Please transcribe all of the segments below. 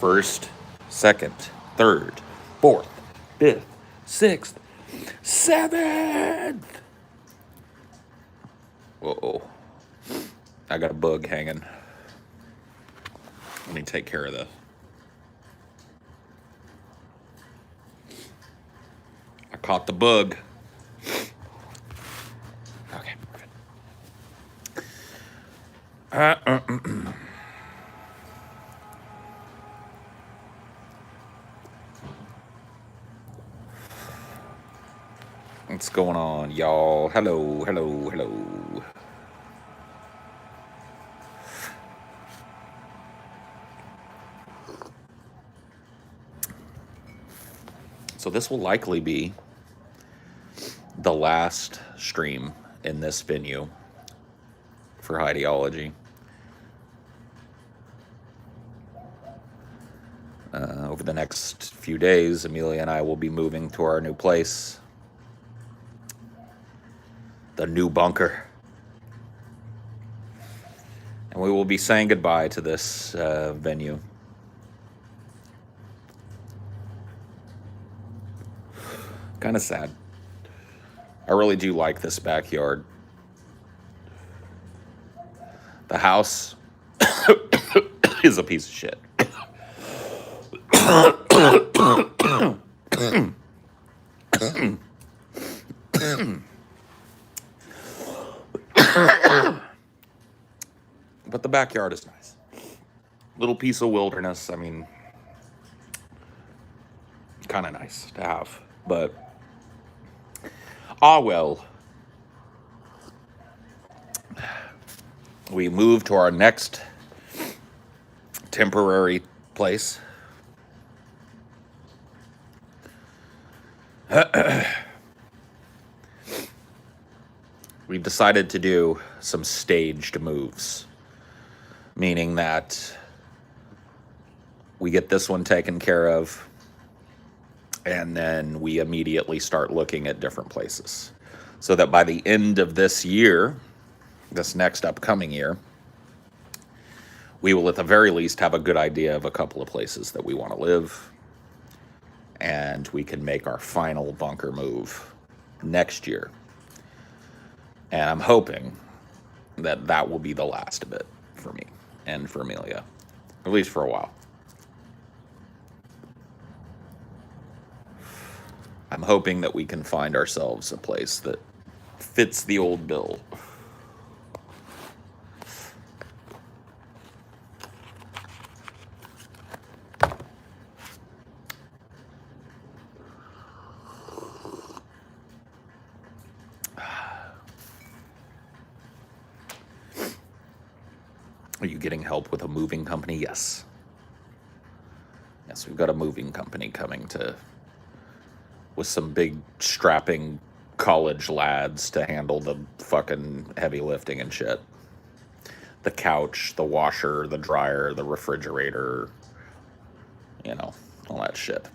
first, second, third, fourth, fifth, sixth, seventh. Uh-oh. I got a bug hanging. Let me take care of this. I caught the bug. Okay, perfect. What's going on, y'all? Hello, hello, hello. So this will likely be the last stream in this venue for Highdeology. Over the next few days, Amelia and I will be moving to our new place, the new bunker. And we will be saying goodbye to this venue. Kind of sad. I really do like this backyard. The house is a piece of shit. But the backyard is nice. Little piece of wilderness. I mean, kind of nice to have. But, well. We move to our next temporary place. We've decided to do some staged moves, meaning that we get this one taken care of, and then we immediately start looking at different places, so that by the end of this year, this next upcoming year, we will at the very least have a good idea of a couple of places that we want to live, and we can make our final bunker move next year. And I'm hoping that that will be the last of it for me and for Amelia, at least for a while. I'm hoping that we can find ourselves a place that fits the old bill. Are you getting help with a moving company? Yes. Yes, we've got a moving company coming with some big strapping college lads to handle the fucking heavy lifting and shit. The couch, the washer, the dryer, the refrigerator, all that shit.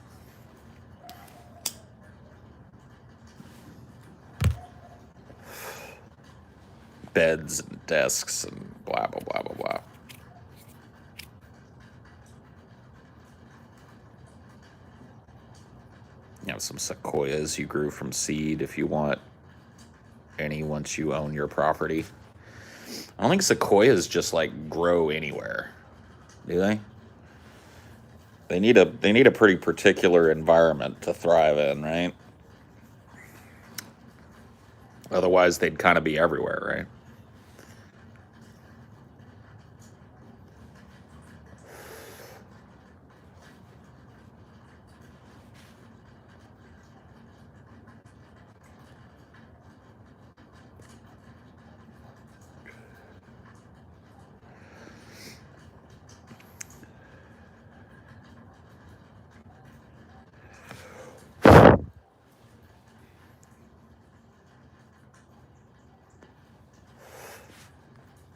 Beds and desks and blah, blah, blah, blah, blah. You have some sequoias you grew from seed if you want any once you own your property. I don't think sequoias just grow anywhere, do they? They need a pretty particular environment to thrive in, right? Otherwise, they'd kind of be everywhere, right?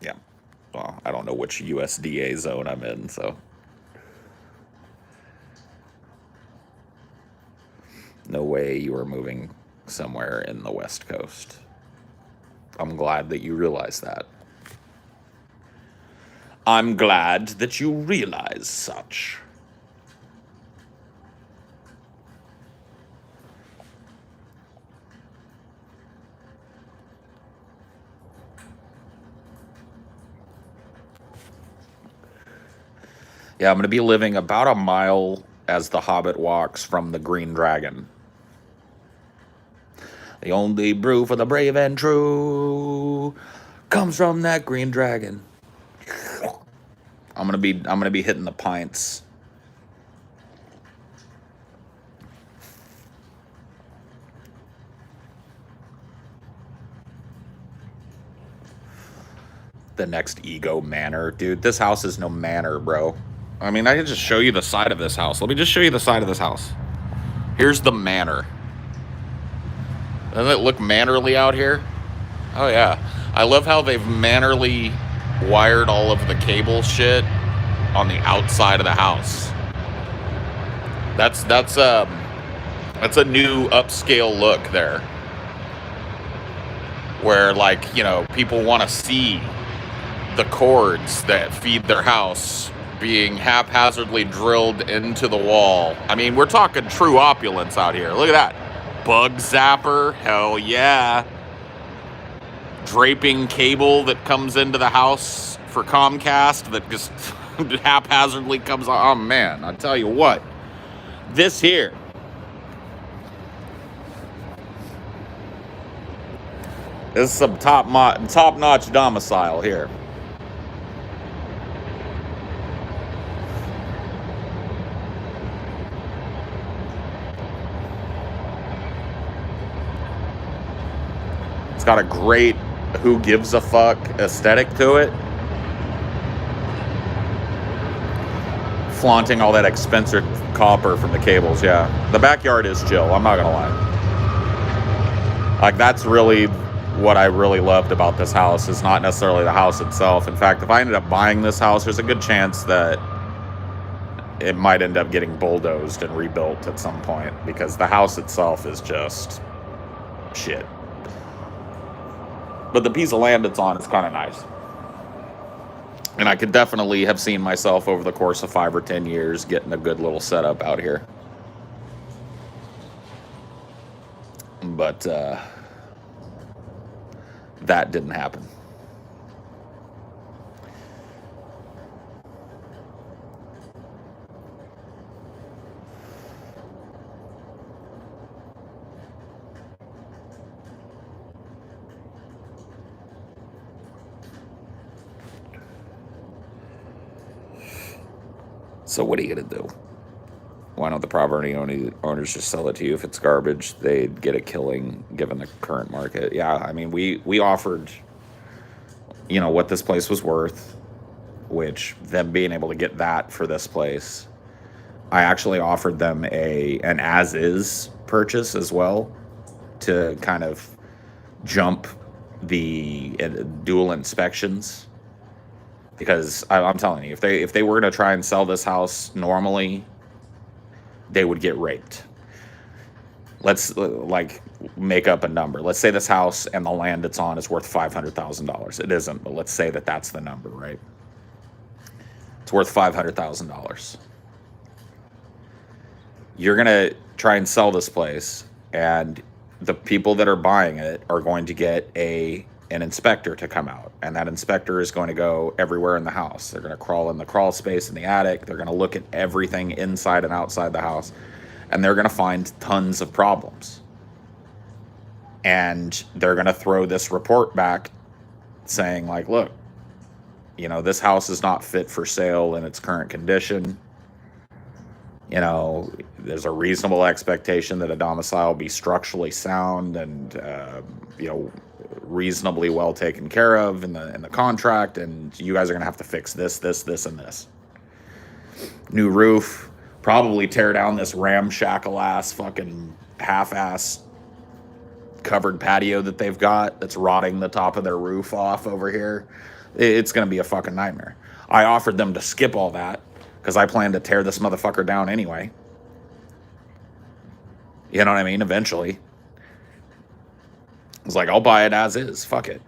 Yeah. Well, I don't know which USDA zone I'm in, so. No way you are moving somewhere in the West Coast. I'm glad that you realize that. I'm glad that you realize such. Yeah, I'm going to be living about a mile as the Hobbit walks from the Green Dragon. The only brew for the brave and true comes from that Green Dragon. I'm gonna be hitting the pints. The next ego manor, dude. This house is no manor, bro. I mean, I can just show you the side of this house. Let me just show you the side of this house. Here's the manor. Doesn't it look mannerly out here? Oh yeah. I love how they've mannerly wired all of the cable shit on the outside of the house. That's a new upscale look there. Where, like, you know, people want to see the cords that feed their house being haphazardly drilled into the wall. I mean, we're talking true opulence out here. Look at that. Bug zapper. Hell yeah. Draping cable that comes into the house for Comcast that just haphazardly comes on. Oh, man. I tell you what. This here. This is some top-notch domicile here. It's got a great who gives a fuck aesthetic to it. Flaunting all that expensive copper from the cables, yeah. The backyard is chill, I'm not gonna lie. Like, that's really what I really loved about this house, is not necessarily the house itself. In fact, if I ended up buying this house, there's a good chance that it might end up getting bulldozed and rebuilt at some point, because the house itself is just shit. But the piece of land it's on is kind of nice. And I could definitely have seen myself over the course of 5 or 10 years getting a good little setup out here. But that didn't happen. So what are you going to do? Why don't the property owners just sell it to you? If it's garbage, they'd get a killing given the current market. Yeah, I mean, we offered, you know, what this place was worth, which them being able to get that for this place. I actually offered them an as-is purchase as well to kind of jump the dual inspections. Because I'm telling you, if they were going to try and sell this house normally, they would get raped. Let's, like, make up a number. Let's say this house and the land it's on is worth $500,000. It isn't, but let's say that that's the number, right? It's worth $500,000. You're going to try and sell this place, and the people that are buying it are going to get an inspector to come out, and that inspector is going to go everywhere in the house. They're going to crawl in the crawl space in the attic. They're going to look at everything inside and outside the house, and they're going to find tons of problems. And they're going to throw this report back saying, like, look, you know, this house is not fit for sale in its current condition. You know, there's a reasonable expectation that a domicile be structurally sound and, you know, reasonably well taken care of in the contract, and you guys are gonna have to fix this, and this. New roof, probably tear down this ramshackle ass fucking half-ass covered patio that they've got that's rotting the top of their roof off over here. It's gonna be a fucking nightmare. I offered them to skip all that because I plan to tear this motherfucker down anyway. You know what I mean? Eventually. I was like, I'll buy it as is. Fuck it.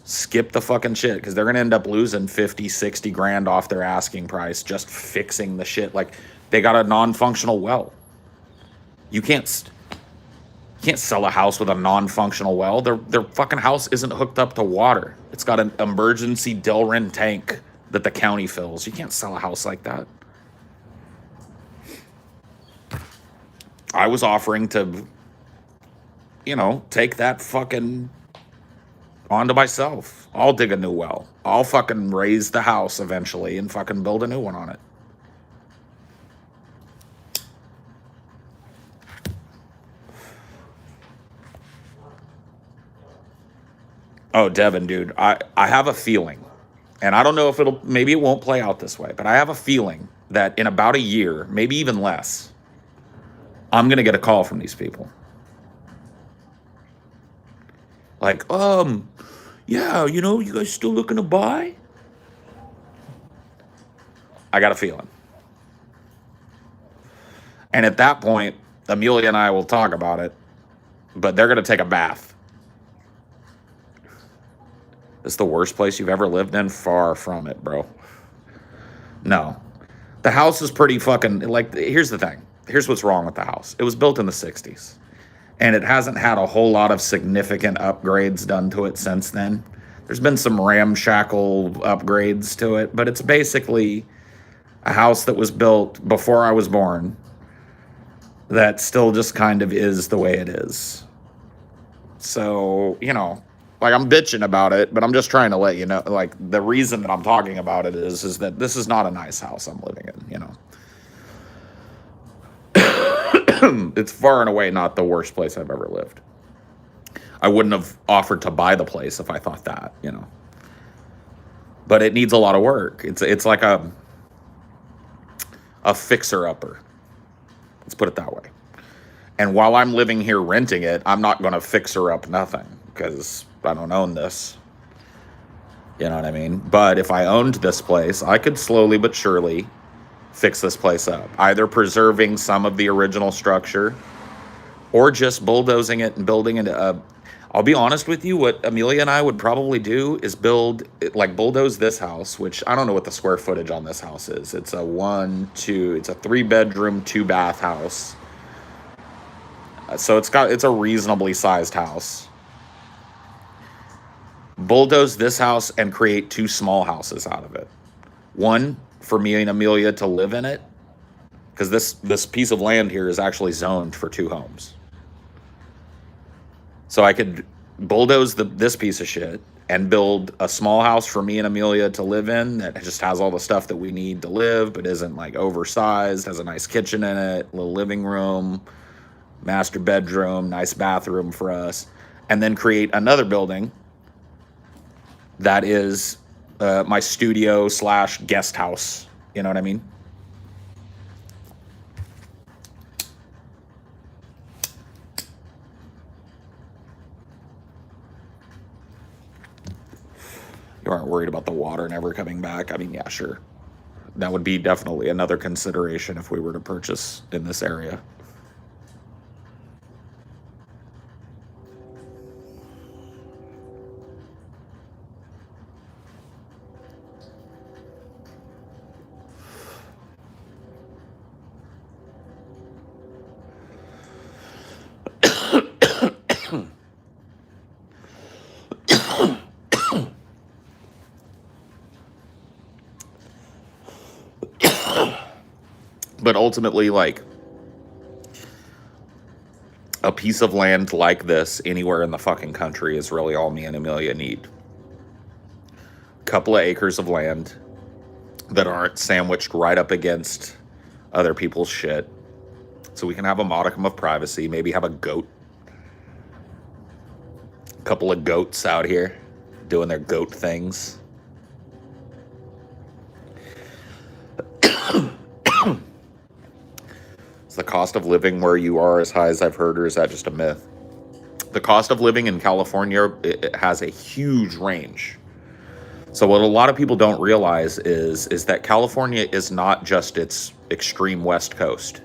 Skip the fucking shit, because they're going to end up losing 50, 60 grand off their asking price just fixing the shit. Like, they got a non-functional well. You can't... You can't sell a house with a non-functional well. Their fucking house isn't hooked up to water. It's got an emergency Delrin tank that the county fills. You can't sell a house like that. I was offering to, take that fucking onto myself. I'll dig a new well. I'll fucking raise the house eventually and fucking build a new one on it. Oh, Devin, dude, I have a feeling, and I don't know if maybe it won't play out this way, but I have a feeling that in about a year, maybe even less, I'm going to get a call from these people. Like, yeah, you guys still looking to buy? I got a feeling. And at that point, Amelia and I will talk about it, but they're going to take a bath. This is the worst place you've ever lived in? Far from it, bro. No. The house is pretty fucking, here's the thing. Here's what's wrong with the house. It was built in the 60s, and it hasn't had a whole lot of significant upgrades done to it since then. There's been some ramshackle upgrades to it, but it's basically a house that was built before I was born that still just kind of is the way it is. So, I'm bitching about it, but I'm just trying to let you know, the reason that I'm talking about it is that this is not a nice house I'm living in, It's far and away not the worst place I've ever lived. I wouldn't have offered to buy the place if I thought that, But it needs a lot of work. It's like a fixer-upper. Let's put it that way. And while I'm living here renting it, I'm not going to fix her up nothing because I don't own this. You know what I mean? But if I owned this place, I could slowly but surely fix this place up. Either preserving some of the original structure or just bulldozing it and building it. I'll be honest with you, what Amelia and I would probably do is bulldoze this house, which I don't know what the square footage on this house is. It's a 3-bedroom, 2-bath house. So it's a reasonably sized house. Bulldoze this house and create 2 small houses out of it. One for me and Amelia to live in it, because this piece of land here is actually zoned for 2 homes. So I could bulldoze this piece of shit and build a small house for me and Amelia to live in that just has all the stuff that we need to live, but isn't oversized, has a nice kitchen in it, little living room, master bedroom, nice bathroom for us, and then create another building that is my studio / guest house. You know what I mean? You aren't worried about the water never coming back? I mean, yeah, sure. That would be definitely another consideration if we were to purchase in this area. But ultimately, a piece of land like this anywhere in the fucking country is really all me and Amelia need. A couple of acres of land that aren't sandwiched right up against other people's shit. So we can have a modicum of privacy, maybe have a goat. A couple of goats out here doing their goat things. Is the cost of living where you are as high as I've heard, or is that just a myth? The cost of living in California, it has a huge range. So what a lot of people don't realize is that California is not just its extreme west coast.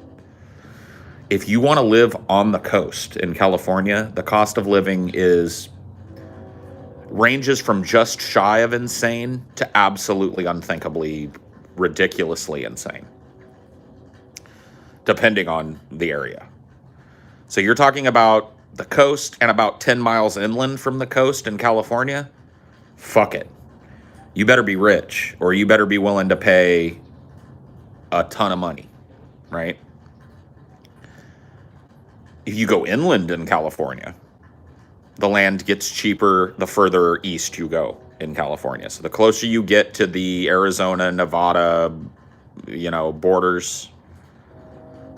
If you want to live on the coast in California, the cost of living ranges from just shy of insane to absolutely unthinkably, ridiculously insane, depending on the area. So you're talking about the coast and about 10 miles inland from the coast in California, fuck it. You better be rich, or you better be willing to pay a ton of money, right? If you go inland in California, the land gets cheaper the further east you go in California. So the closer you get to the Arizona, Nevada, borders,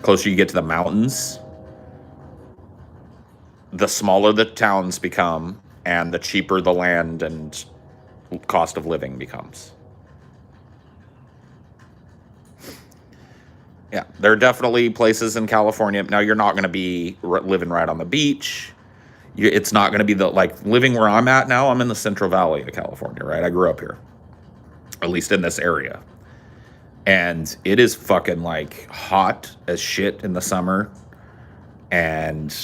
closer you get to the mountains, the smaller the towns become and the cheaper the land and cost of living becomes. Yeah, there are definitely places in California. Now, you're not going to be living right on the beach. It's not going to be living where I'm at now. I'm in the Central Valley of California, right? I grew up here, at least in this area. And it is fucking hot as shit in the summer. And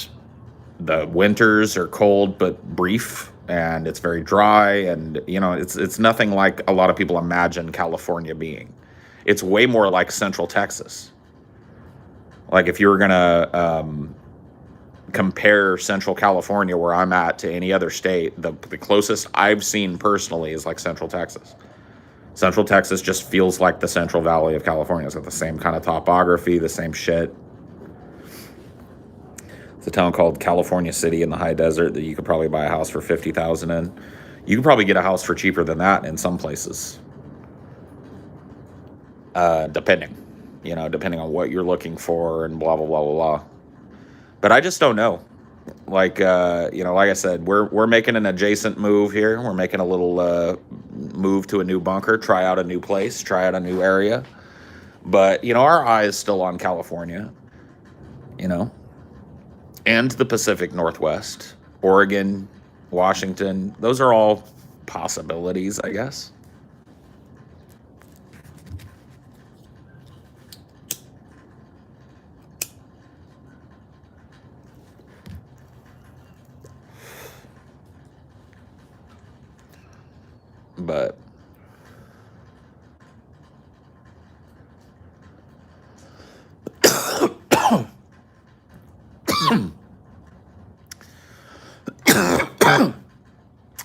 the winters are cold but brief. And it's very dry. And, it's nothing like a lot of people imagine California being. It's way more like Central Texas. Like if you were going to compare Central California, where I'm at, to any other state, the closest I've seen personally is like Central Texas. Central Texas just feels like the Central Valley of California. It's got the same kind of topography, the same shit. It's a town called California City in the high desert that you could probably buy a house for $50,000 in. You could probably get a house for cheaper than that in some places. Depending on what you're looking for and blah, blah, blah, blah, blah. But I just don't know. Like I said, we're making an adjacent move here. We're making a little move to a new bunker, try out a new place, try out a new area. But, our eye is still on California, and the Pacific Northwest, Oregon, Washington. Those are all possibilities, I guess. But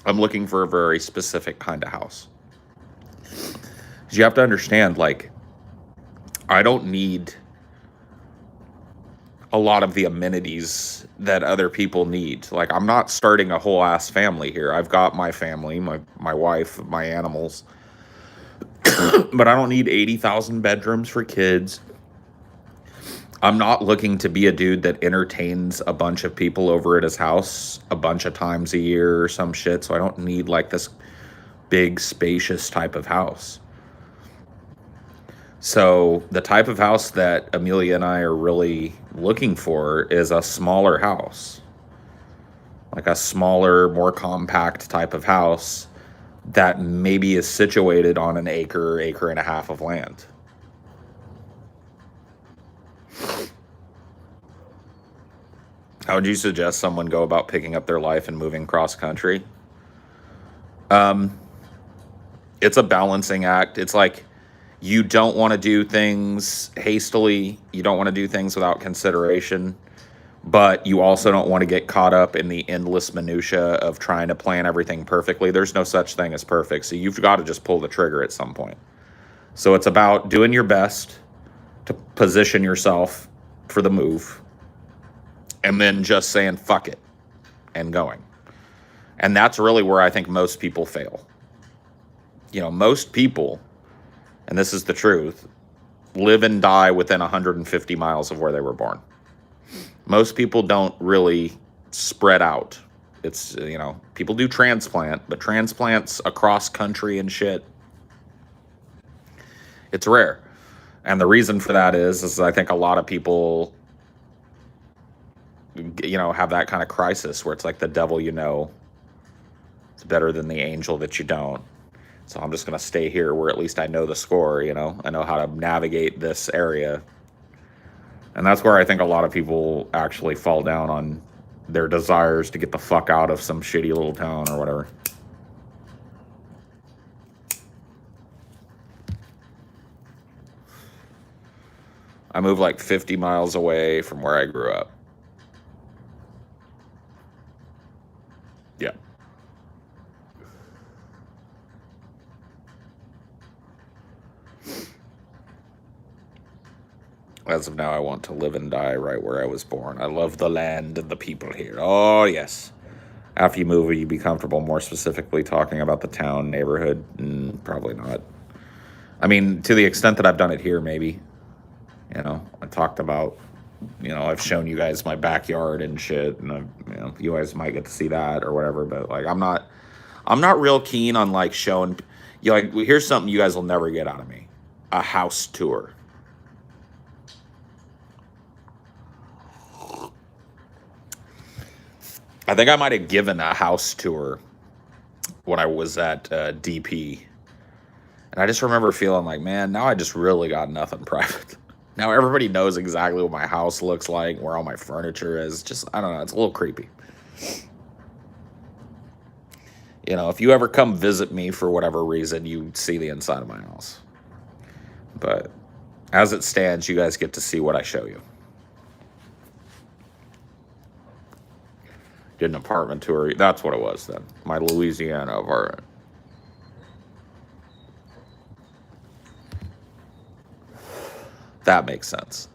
I'm looking for a very specific kind of house. Because you have to understand, I don't need a lot of the amenities that other people need. I'm not starting a whole ass family here. I've got my family, my wife, my animals. But I don't need 80,000 bedrooms for kids. I'm not looking to be a dude that entertains a bunch of people over at his house a bunch of times a year or some shit. So I don't need this big, spacious type of house. So the type of house that Amelia and I are really looking for is a smaller house. Like a smaller, more compact type of house that maybe is situated on an acre and a half of land. How would you suggest someone go about picking up their life and moving cross country? It's a balancing act. It's like you don't want to do things hastily. You don't want to do things without consideration. But you also don't want to get caught up in the endless minutia of trying to plan everything perfectly. There's no such thing as perfect. So you've got to just pull the trigger at some point. So it's about doing your best to position yourself for the move. And then just saying, fuck it, and going. And that's really where I think most people fail. Most people, and this is the truth, live and die within 150 miles of where they were born. Most people don't really spread out. It's, people do transplant, but transplants across country and shit, it's rare. And the reason for that is I think a lot of people, have that kind of crisis where it's like the devil it's better than the angel that you don't. So I'm just going to stay here where at least I know the score, I know how to navigate this area. And that's where I think a lot of people actually fall down on their desires to get the fuck out of some shitty little town or whatever. I moved 50 miles away from where I grew up. Yeah. As of now, I want to live and die right where I was born. I love the land and the people here. Oh, yes. After you move, will you be comfortable more specifically talking about the town, neighborhood? Probably not. I mean, to the extent that I've done it here, maybe. You know, I talked about, I've shown you guys my backyard and shit, and you guys might get to see that or whatever. But like, I'm not real keen on like showing. Like, here's something you guys will never get out of me: a house tour. I think I might have given a house tour when I was at DP. And I just remember feeling like, man, now I just really got nothing private. Now everybody knows exactly what my house looks like, where all my furniture is. Just, I don't know, it's a little creepy. If you ever come visit me for whatever reason, you see the inside of my house. But as it stands, you guys get to see what I show you. Did an apartment tour. That's what it was then. My Louisiana apartment. That makes sense.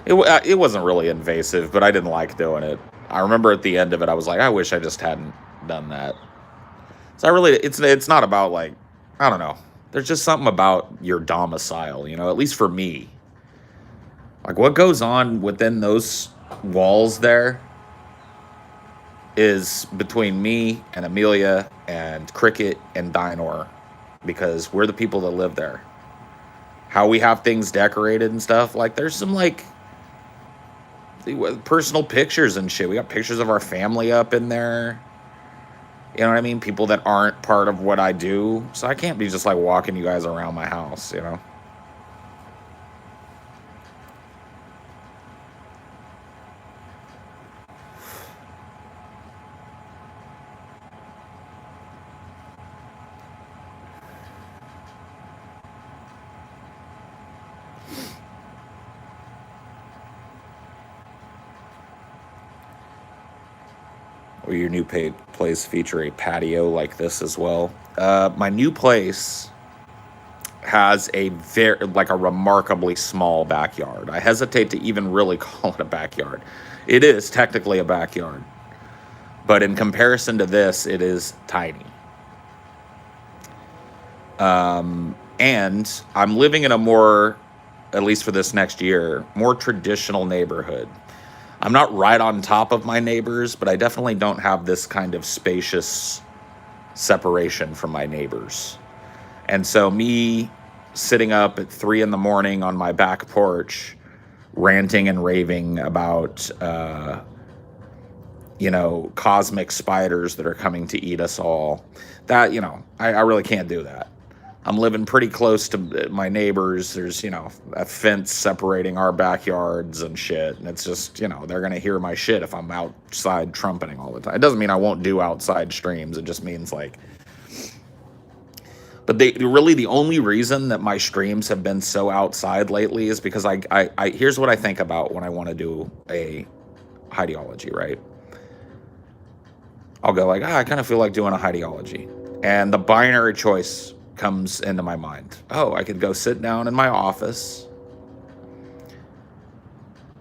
It wasn't really invasive, but I didn't like doing it. I remember at the end of it, I was like, I wish I just hadn't done that. So it's not about like, I don't know. There's just something about your domicile, at least for me. Like what goes on within those walls there is between me and Amelia and Cricket and Dinor, because we're the people that live there. How we have things decorated and stuff, like there's some like personal pictures and shit. We got pictures of our family up in there. You know what I mean? People that aren't part of what I do. So I can't be just like walking you guys around my house, Will your new place feature a patio like this as well? My new place has a remarkably small backyard. I hesitate to even really call it a backyard. It is technically a backyard, but in comparison to this, it is tiny. And I'm living in a more, at least for this next year, more traditional neighborhood. I'm not right on top of my neighbors, but I definitely don't have this kind of spacious separation from my neighbors. And so me sitting up at 3 a.m. on my back porch, ranting and raving about, cosmic spiders that are coming to eat us all, that, I really can't do that. I'm living pretty close to my neighbors. There's, a fence separating our backyards and shit. And it's just, they're going to hear my shit if I'm outside trumpeting all the time. It doesn't mean I won't do outside streams. It just means like... But the only reason that my streams have been so outside lately is because I here's what I think about when I want to do a Highdeology, right? I'll go like, I kind of feel like doing a Highdeology. And the binary choice comes into my mind. Oh, I could go sit down in my office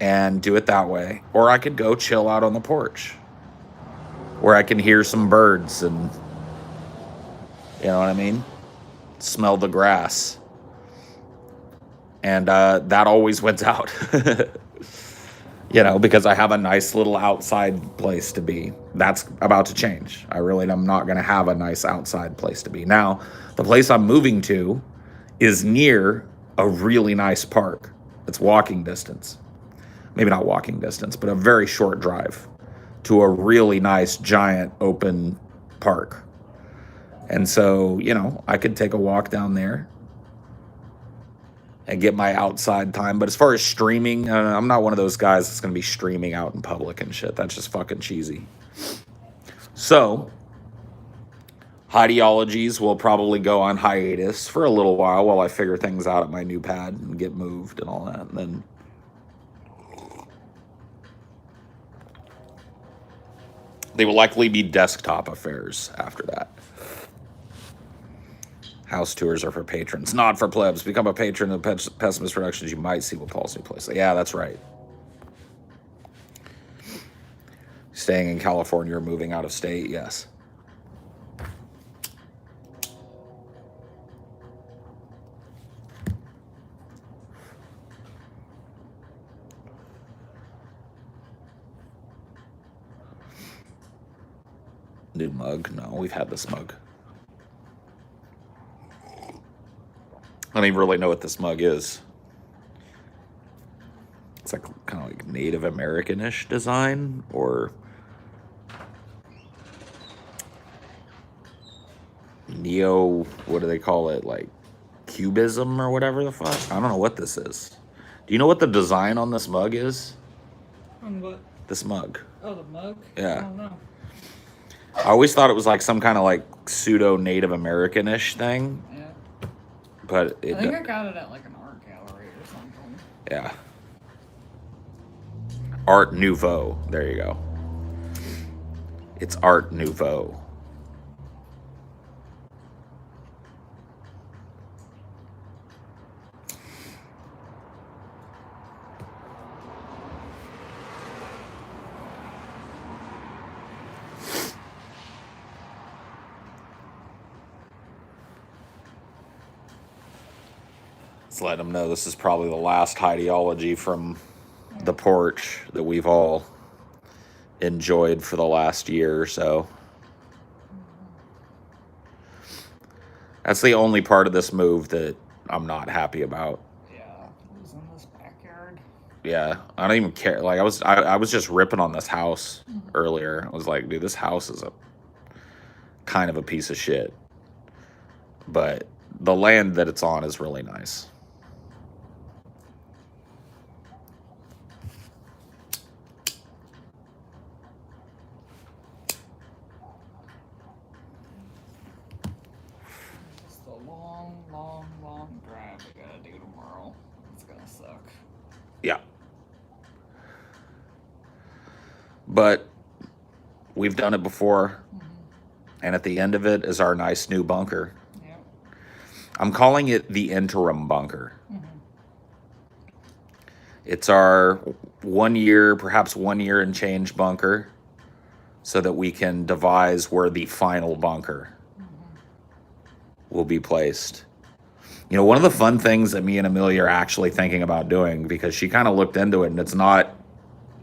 and do it that way. Or I could go chill out on the porch where I can hear some birds and, you know what I mean? Smell the grass. And that always wins out. Because I have a nice little outside place to be. That's about to change. I really am not going to have a nice outside place to be. Now, the place I'm moving to is near a really nice park. It's walking distance. Maybe not walking distance, but a very short drive to a really nice, giant, open park. And so, I could take a walk down there and get my outside time. But as far as streaming, I'm not one of those guys that's going to be streaming out in public and shit. That's just fucking cheesy. So, Highdeologies will probably go on hiatus for a little while I figure things out at my new pad and get moved and all that. And then they will likely be desktop affairs after that. House tours are for patrons, not for plebs. Become a patron of Pessimist Productions. You might see what Paul's new place. Yeah, that's right. Staying in California or moving out of state, yes. New mug? No, we've had this mug. I don't even really know what this mug is. It's like kind of like Native American-ish design, or neo, what do they call it? Like cubism or whatever the fuck? I don't know what this is. Do you know what the design on this mug is? On what? This mug. Oh, the mug? Yeah. I don't know. I always thought it was like some kind of like pseudo Native American-ish thing. Yeah. But I think I got it at like an art gallery or something. Yeah. Art Nouveau. There you go. It's Art Nouveau. Let's let them know this is probably the last Highdeology from the porch that we've all enjoyed for the last year or so. That's the only part of this move that I'm not happy about. Yeah, it was in this backyard. Yeah, I don't even care. Like I was just ripping on this house earlier. I was like, dude, this house is a kind of a piece of shit. But the land that it's on is really nice. Long drive we gotta do tomorrow. It's gonna suck. Yeah. But we've done it before. And at the end of it is our nice new bunker. Yep. I'm calling it the Interim Bunker. It's our 1 year, perhaps 1 year and change bunker, so that we can devise where the final bunker will be placed. You know, one of the fun things that me and Amelia are actually thinking about doing, because she kind of looked into it, and it's not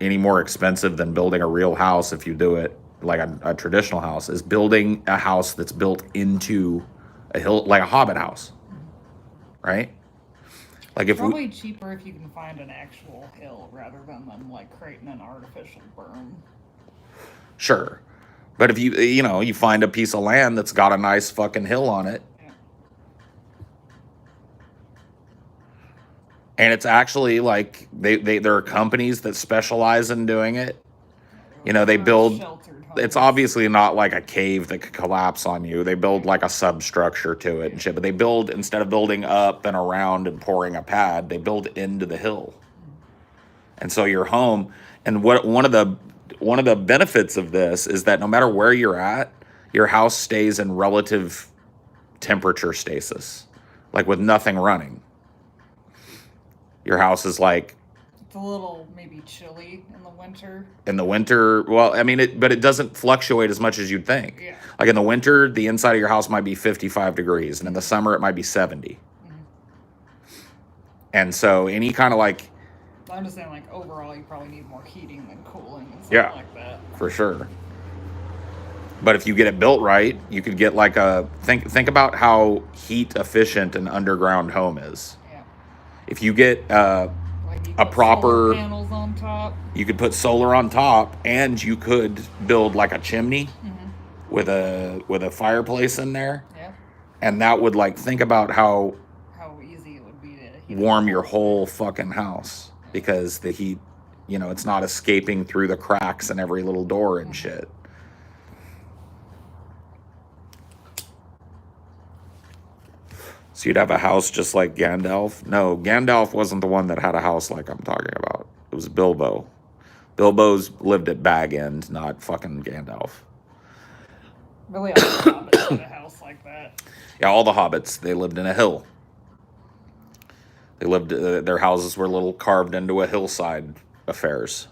any more expensive than building a real house if you do it like a traditional house, is building a house that's built into a hill, like a hobbit house, right? Like if probably cheaper if you can find an actual hill rather than them like creating an artificial berm. Sure. But if you find a piece of land that's got a nice fucking hill on it, and it's actually like there are companies that specialize in doing it. You know, they build, it's obviously not like a cave that could collapse on you. They build like a substructure to it and shit. But they build, instead of building up and around and pouring a pad, they build into the hill. And so your home, and one of the benefits of this is that no matter where you're at, your house stays in relative temperature stasis, like with nothing running. Your house is like, it's a little maybe chilly in the winter. In the winter, well, I mean, but it doesn't fluctuate as much as you'd think. Yeah. Like in the winter, the inside of your house might be 55 degrees, and in the summer, it might be 70. And so any kind of like... I'm just saying, like, overall, you probably need more heating than cooling and stuff like that. For sure. But if you get it built right, you could get like a... Think about how heat efficient an underground home is. Yeah. If you get a proper... solar panels on top. You could put solar on top, and you could build like a chimney with a fireplace in there. Yeah. And that would, like, think about how easy it would be to heat warm your whole fucking house, because the heat, you know, it's not escaping through the cracks in every little door and shit. So you'd have a house just like Gandalf? No, Gandalf wasn't the one that had a house like I'm talking about. It was Bilbo. Bilbo's lived at Bag End, not fucking Gandalf. Really, all the hobbits had a house like that. Yeah, all the hobbits, they lived in a hill. They lived, their houses were little carved into a hillside affairs.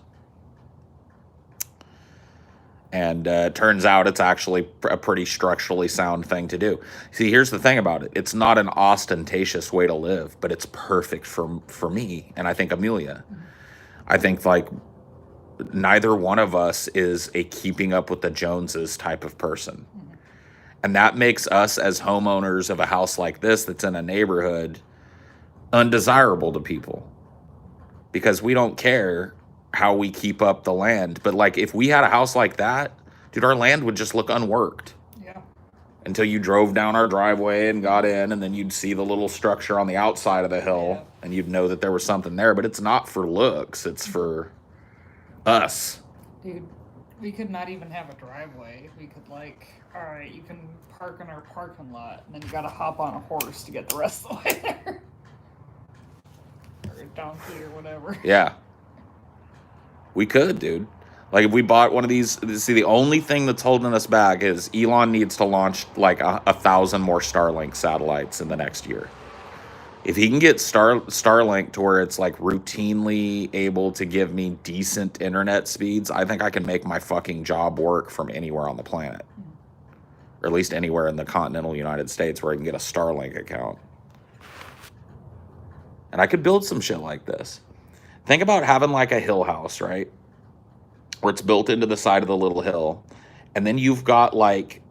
And it turns out it's actually a pretty structurally sound thing to do. See, here's the thing about it. It's not an ostentatious way to live, but it's perfect for me, and I think Amelia. I think, like, neither one of us is a keeping up with the Joneses type of person. And that makes us, as homeowners of a house like this that's in a neighborhood, undesirable to people. Because we don't care how we keep up the land. But, like, if we had a house like that, dude, our land would just look unworked. Yeah. Until you drove down our driveway and got in, and then you'd see the little structure on the outside of the hill, Yeah. and you'd know that there was something there. But it's not for looks. It's for us. Dude, we could not even have a driveway. We could, like, all right, you can park in our parking lot, and then you gotta hop on a horse to get the rest of the way there. Or a donkey or whatever. Yeah. We could, dude. Like, if we bought one of these, see, the only thing that's holding us back is Elon needs to launch like 1,000 more Starlink satellites in the next year. If he can get Starlink to where it's like routinely able to give me decent internet speeds, I think I can make my fucking job work from anywhere on the planet. Or at least anywhere in the continental United States where I can get a Starlink account. And I could build some shit like this. Think about having like a hill house, right? Where it's built into the side of the little hill. And then you've got like,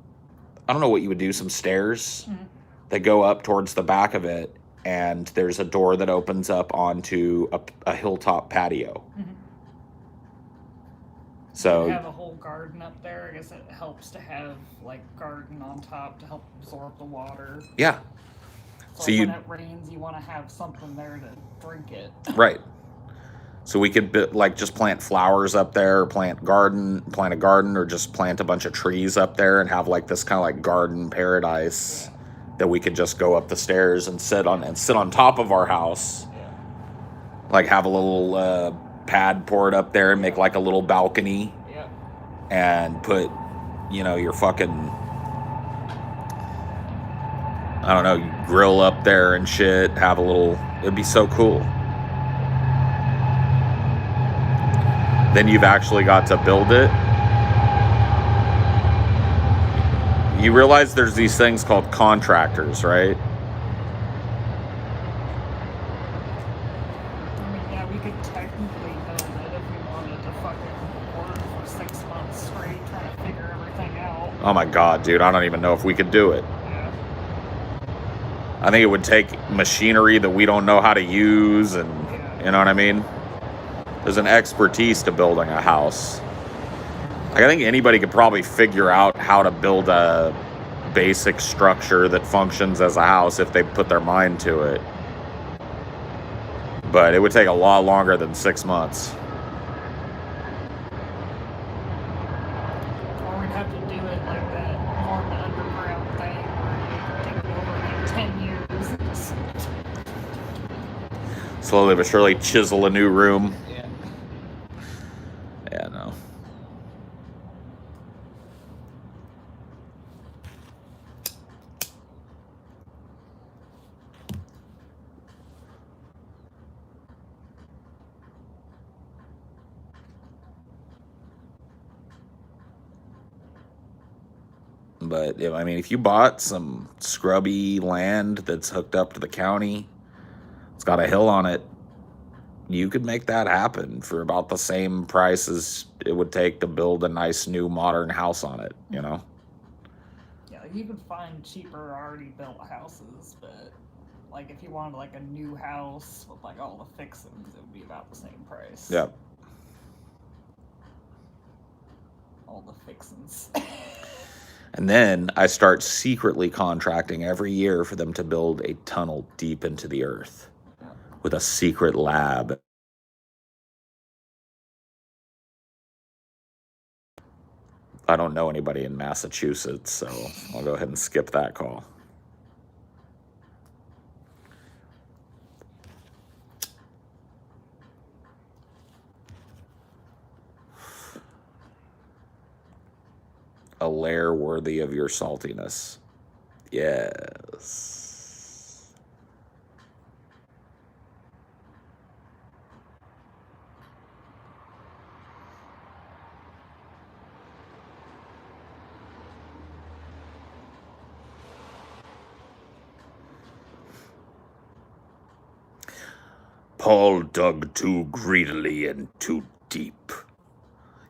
I don't know what you would do, some stairs that go up towards the back of it. And there's a door that opens up onto a hilltop patio. So you have a whole garden up there. I guess it helps to have like garden on top to help absorb the water. Yeah. So So when it rains, you want to have something there to drink it. Right. So we could like just plant flowers up there, plant a garden, or just plant a bunch of trees up there and have like this kind of like garden paradise that we could just go up the stairs and sit on top of our house. Yeah. Like have a little pad poured up there and make like a little balcony. Yeah. And put, your fucking, I don't know, you grill up there and shit, have a little, it'd be so cool. Then you've actually got to build it. You realize there's these things called contractors, right? I mean, yeah, we could technically build it if we wanted to fucking work for 6 months straight trying to figure everything out. Oh my God, dude, I don't even know if we could do it. Yeah. I think it would take machinery that we don't know how to use, and you know what I mean? There's an expertise to building a house. Like, I think anybody could probably figure out how to build a basic structure that functions as a house if they put their mind to it. But it would take a lot longer than 6 months. Or we'd have to do it like that Mormon underground thing where you take it over like 10 years and just... Slowly but surely chisel a new room. Yeah. Yeah, no. But, I mean, if you bought some scrubby land that's hooked up to the county, it's got a hill on it, you could make that happen for about the same price as it would take to build a nice new modern house on it, Yeah, like you could find cheaper already built houses, but like if you wanted like a new house with like all the fixings, it would be about the same price. Yep. All the fixings. And then I start secretly contracting every year for them to build a tunnel deep into the earth with a secret lab. I don't know anybody in Massachusetts, so I'll go ahead and skip that call. lair worthy of your saltiness. Yes. Paul dug too greedily and too deep.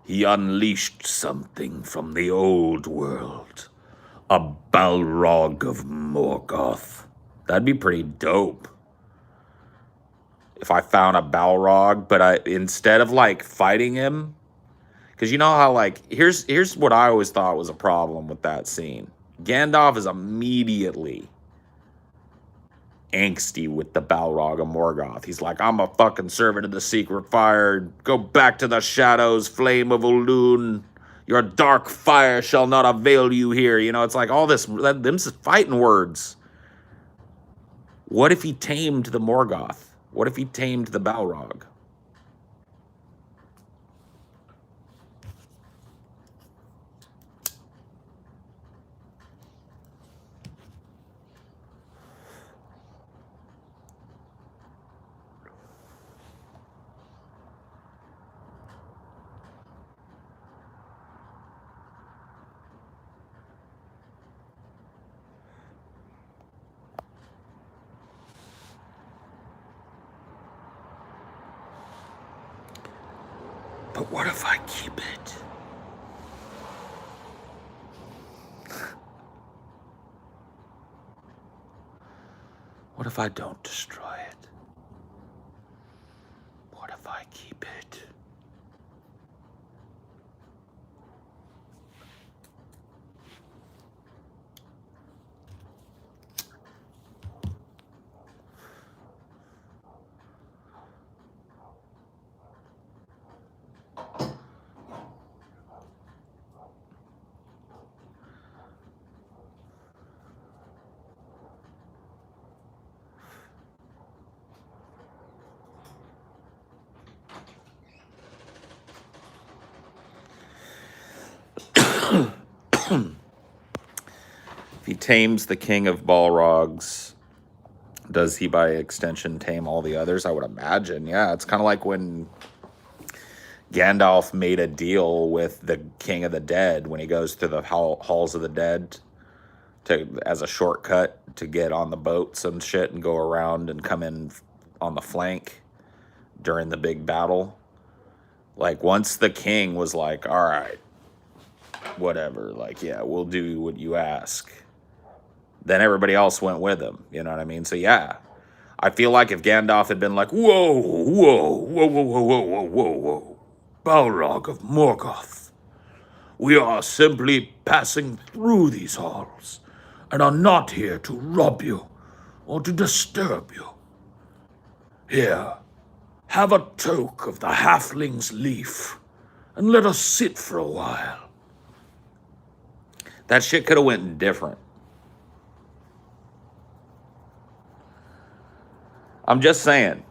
He unleashed something from the old world. A Balrog of Morgoth. That'd be pretty dope. If I found a Balrog, but instead of like fighting him, because you know how like here's what I always thought was a problem with that scene. Gandalf is immediately angsty with the Balrog of Morgoth. He's like, I'm a fucking servant of the secret fire. Go back to the shadows, flame of Ulun. Your dark fire shall not avail you here. You know, it's like all this, them fighting words. What if he tamed the Morgoth? What if he tamed the Balrog? But what if I keep it? What if I don't destroy it? What if I keep it? If he tames the king of Balrogs, does he by extension tame all the others? I would imagine, yeah. It's kind of like when Gandalf made a deal with the king of the dead when he goes to the halls of the dead as a shortcut to get on the boats and shit and go around and come in on the flank during the big battle. Like, once the king was like, all right, whatever, like, yeah, we'll do what you ask, then everybody else went with him. You know what I mean? So, yeah. I feel like if Gandalf had been like, whoa, whoa, whoa, whoa, whoa, whoa, whoa, whoa, whoa, Balrog of Morgoth, we are simply passing through these halls and are not here to rob you or to disturb you. Here, have a toke of the halfling's leaf and let us sit for a while. That shit could have went different. I'm just saying.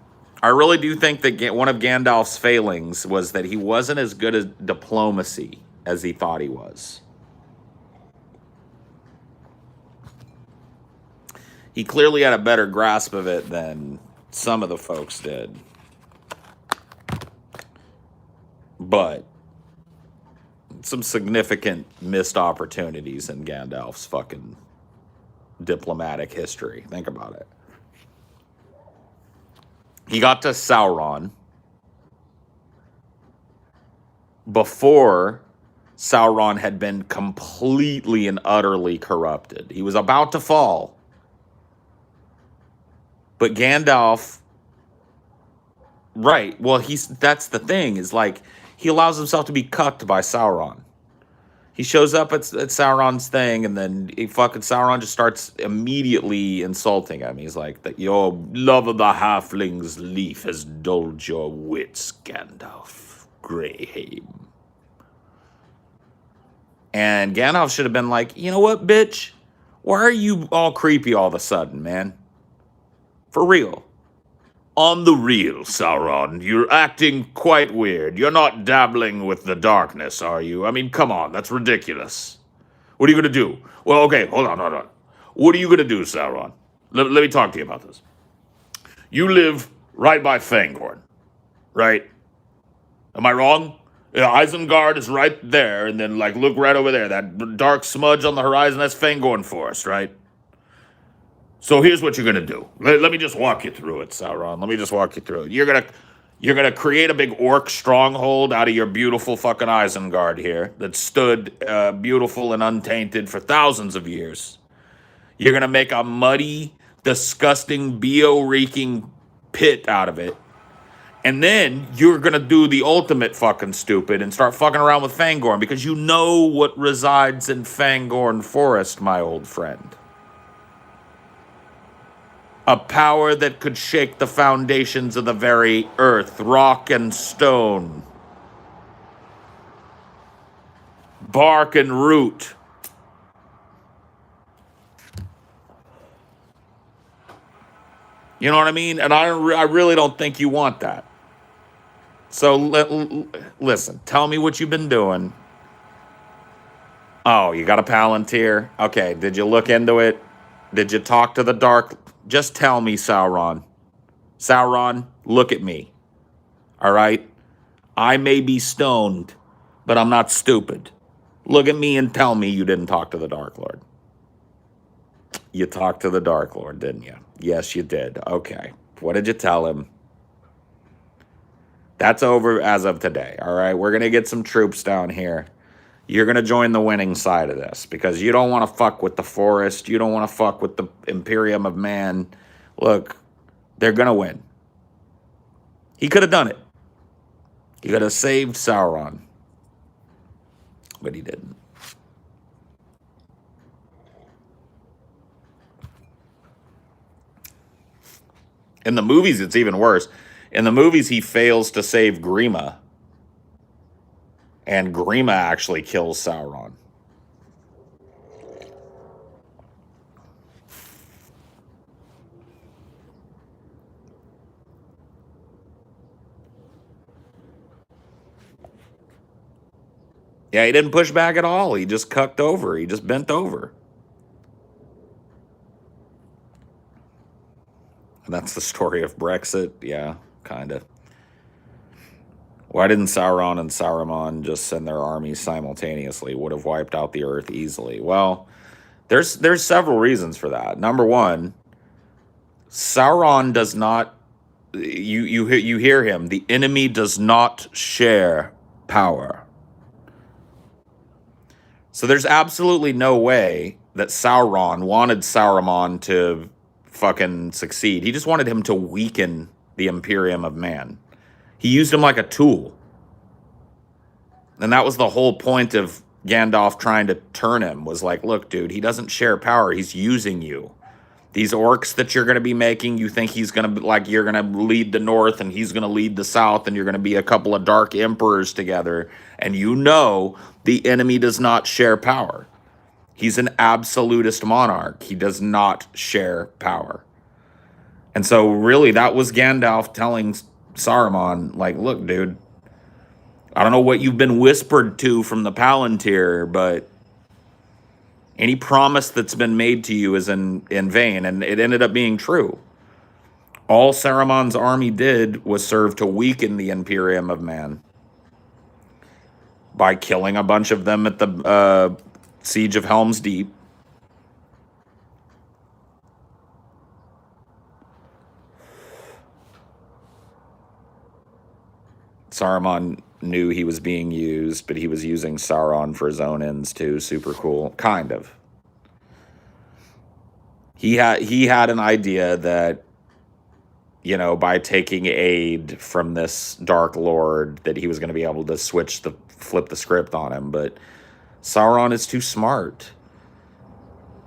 I really do think that one of Gandalf's failings was that he wasn't as good at diplomacy as he thought he was. He clearly had a better grasp of it than some of the folks did. But some significant missed opportunities in Gandalf's fucking diplomatic history. Think about it. He got to Sauron before Sauron had been completely and utterly corrupted. He was about to fall. But Gandalf, right, well, that's the thing, is like, he allows himself to be cucked by Sauron. He shows up at Sauron's thing, and then Sauron just starts immediately insulting him. He's like, your love of the halfling's leaf has dulled your wits, Gandalf Greyhaim. And Gandalf should have been like, you know what, bitch? Why are you all creepy all of a sudden, man? For real. On the real, Sauron, you're acting quite weird. You're not dabbling with the darkness, are you? I mean, come on, that's ridiculous. What are you going to do? Well, okay, hold on. What are you going to do, Sauron? Let me talk to you about this. You live right by Fangorn, right? Am I wrong? Yeah, Isengard is right there, and then, like, look right over there. That dark smudge on the horizon, that's Fangorn Forest, right? So here's what you're gonna do. Let me just walk you through it, Sauron. Let me just walk you through it. You're gonna create a big orc stronghold out of your beautiful fucking Isengard here that stood beautiful and untainted for thousands of years. You're gonna make a muddy, disgusting, BO-reeking pit out of it. And then you're gonna do the ultimate fucking stupid and start fucking around with Fangorn because you know what resides in Fangorn Forest, my old friend. A power that could shake the foundations of the very earth, rock and stone, bark and root. You know what I mean? And I really don't think you want that. So listen, tell me what you've been doing. Oh, you got a Palantir? Okay, did you look into it? Did you talk to the Dark? Just tell me, Sauron. Sauron, look at me. All right? I may be stoned, but I'm not stupid. Look at me and tell me you didn't talk to the Dark Lord. You talked to the Dark Lord, didn't you? Yes, you did. Okay. What did you tell him? That's over as of today, all right? We're going to get some troops down here. You're going to join the winning side of this because you don't want to fuck with the forest. You don't want to fuck with the Imperium of Man. Look, they're going to win. He could have done it. He could have saved Sauron. But he didn't. In the movies, it's even worse. In the movies, he fails to save Grima. And Grima actually kills Sauron. Yeah, he didn't push back at all. He just cucked over. He just bent over. And that's the story of Brexit. Yeah, kind of. Why didn't Sauron and Saruman just send their armies simultaneously? Would have wiped out the earth easily. Well, there's several reasons for that. Number one, Sauron does not. You hear him. The enemy does not share power. So there's absolutely no way that Sauron wanted Saruman to fucking succeed. He just wanted him to weaken the Imperium of Man. He used him like a tool. And that was the whole point of Gandalf trying to turn him, was like, look, dude, he doesn't share power. He's using you. These orcs that you're going to be making, you think he's going to, like, you're going to lead the north and he's going to lead the south and you're going to be a couple of dark emperors together. And you know the enemy does not share power. He's an absolutist monarch. He does not share power. And so really that was Gandalf telling Saruman, like, look, dude, I don't know what you've been whispered to from the Palantir, but any promise that's been made to you is in vain. And it ended up being true. All Saruman's army did was serve to weaken the Imperium of Man by killing a bunch of them at the Siege of Helm's Deep. Saruman knew he was being used, but he was using Sauron for his own ends too. Super cool. Kind of. He had an idea that, you know, by taking aid from this Dark Lord, that he was going to be able to flip the script on him. But Sauron is too smart.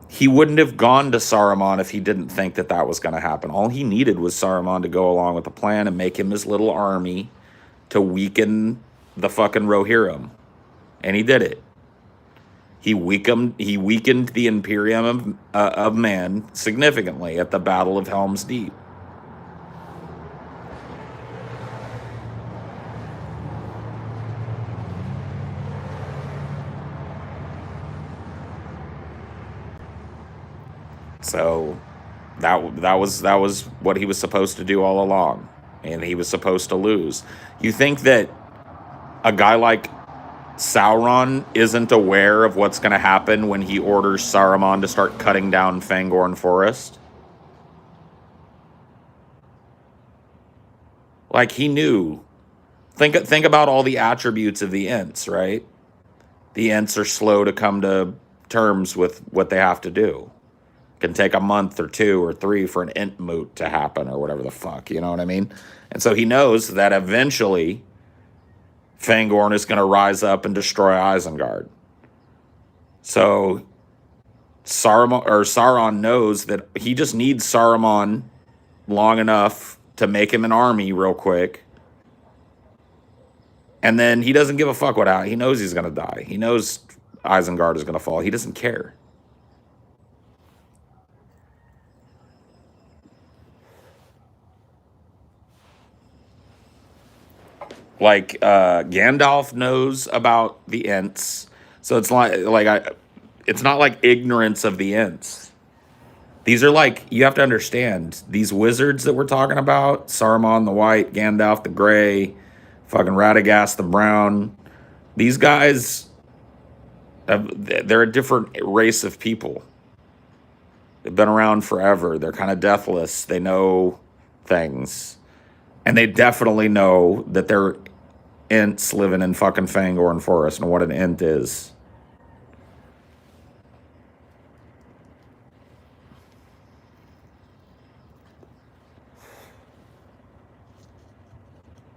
He wouldn't have gone to Saruman if he didn't think that that was going to happen. All he needed was Saruman to go along with the plan and make him his little army to weaken the fucking Rohirrim. And he did it. He weakened the Imperium of Man significantly at the Battle of Helm's Deep. So that was what he was supposed to do all along, and he was supposed to lose. You think that a guy like Sauron isn't aware of what's going to happen when he orders Saruman to start cutting down Fangorn Forest? Like, he knew. Think about all the attributes of the Ents, right? The Ents are slow to come to terms with what they have to do. It can take a month or 2 or 3 for an Ent moot to happen or whatever the fuck, you know what I mean? And so he knows that eventually Fangorn is going to rise up and destroy Isengard. So Sauron knows that he just needs Saruman long enough to make him an army real quick. And then he doesn't give a fuck what out. He knows he's going to die. He knows Isengard is going to fall. He doesn't care. Like Gandalf knows about the Ents, so it's it's not like ignorance of the Ents. These are like, you have to understand, these wizards that we're talking about, Saruman the White, Gandalf the Gray, fucking Radagast the Brown. These guys, they're a different race of people. They've been around forever. They're kind of deathless. They know things. And they definitely know that they're Ents living in fucking Fangorn Forest and what an Ent is.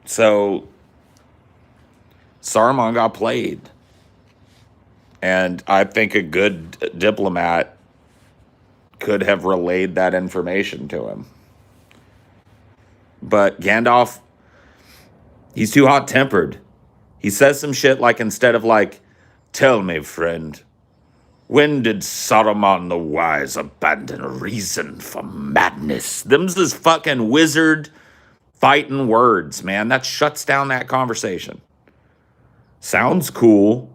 So Saruman got played. And I think a good diplomat could have relayed that information to him. But Gandalf, he's too hot-tempered. He says some shit like, instead of like, "Tell me, friend, when did Saruman the Wise abandon reason for madness?" Them's his fucking wizard fighting words, man. That shuts down that conversation. Sounds cool.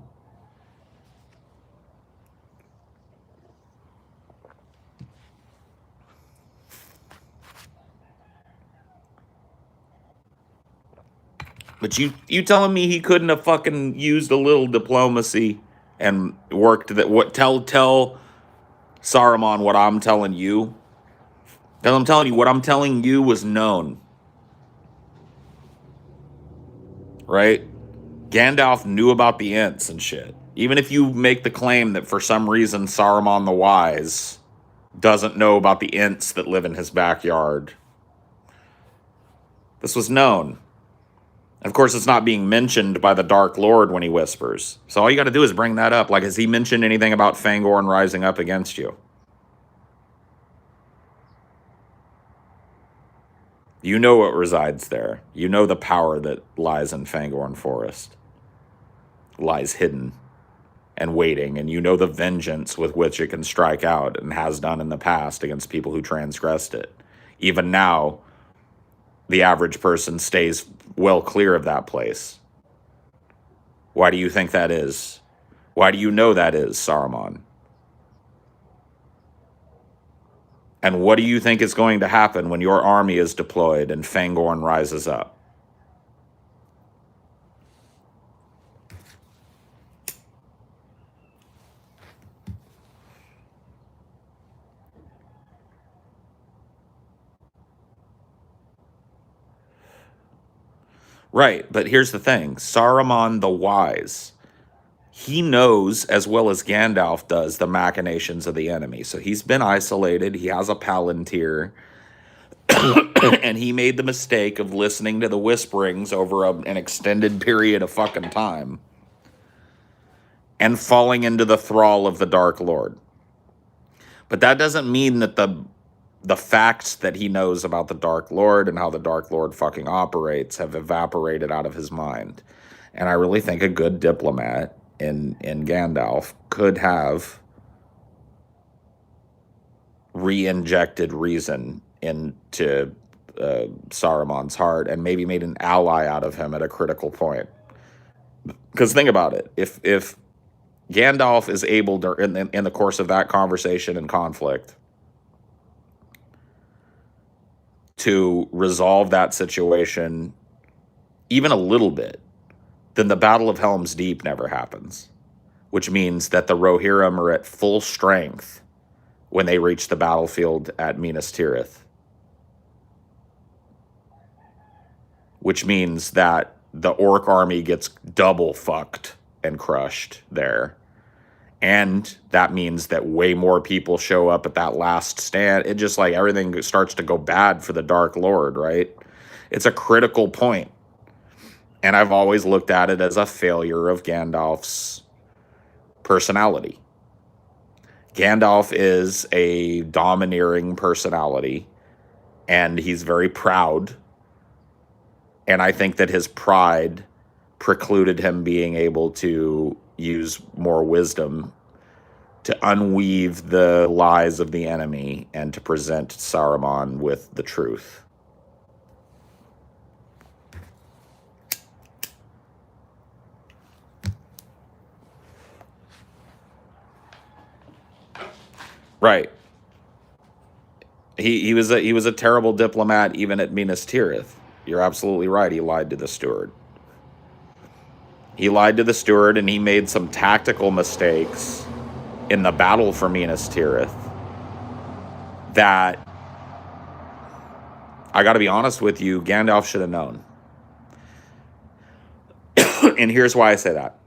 But you telling me he couldn't have fucking used a little diplomacy and worked that? What tell Saruman what I'm telling you? Because I'm telling you, what I'm telling you was known. Right? Gandalf knew about the Ents and shit. Even if you make the claim that for some reason Saruman the Wise doesn't know about the Ents that live in his backyard, this was known. Of course, it's not being mentioned by the Dark Lord when he whispers. So all you got to do is bring that up. Like, has he mentioned anything about Fangorn rising up against you? You know what resides there. You know the power that lies in Fangorn Forest. Lies hidden and waiting. And you know the vengeance with which it can strike out and has done in the past against people who transgressed it. Even now, the average person stays well clear of that place. Why do you think that is? Why do you know that is, Saruman? And what do you think is going to happen when your army is deployed and Fangorn rises up? Right, but here's the thing. Saruman the Wise, he knows as well as Gandalf does the machinations of the enemy. So he's been isolated. He has a Palantir. And he made the mistake of listening to the whisperings over an extended period of fucking time and falling into the thrall of the Dark Lord. But that doesn't mean that the facts that he knows about the Dark Lord and how the Dark Lord fucking operates have evaporated out of his mind. And I really think a good diplomat in Gandalf could have re-injected reason into Saruman's heart and maybe made an ally out of him at a critical point. Because think about it. If Gandalf is able to, in the course of that conversation and conflict, to resolve that situation even a little bit, then the Battle of Helm's Deep never happens, which means that the Rohirrim are at full strength when they reach the battlefield at Minas Tirith, which means that the orc army gets double fucked and crushed there. And that means that way more people show up at that last stand. It just like everything starts to go bad for the Dark Lord, right? It's a critical point. And I've always looked at it as a failure of Gandalf's personality. Gandalf is a domineering personality, and he's very proud. And I think that his pride precluded him being able to use more wisdom to unweave the lies of the enemy and to present Saruman with the truth. Right. He was a terrible diplomat even at Minas Tirith. You're absolutely right. He lied to the steward. He lied to the steward, and he made some tactical mistakes in the battle for Minas Tirith that, I got to be honest with you, Gandalf should have known. And here's why I say that.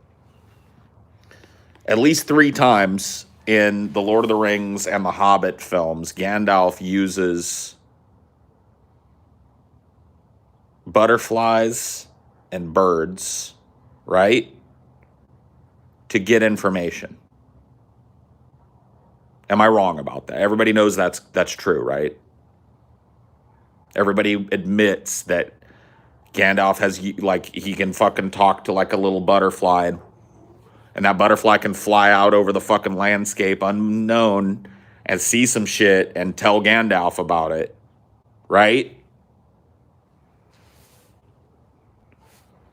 At least 3 times in the Lord of the Rings and the Hobbit films, Gandalf uses butterflies and birds, right, to get information. Am I wrong about that? Everybody knows that's true, right? Everybody admits that Gandalf has, like, he can fucking talk to like a little butterfly, and that butterfly can fly out over the fucking landscape unknown and see some shit and tell Gandalf about it, right?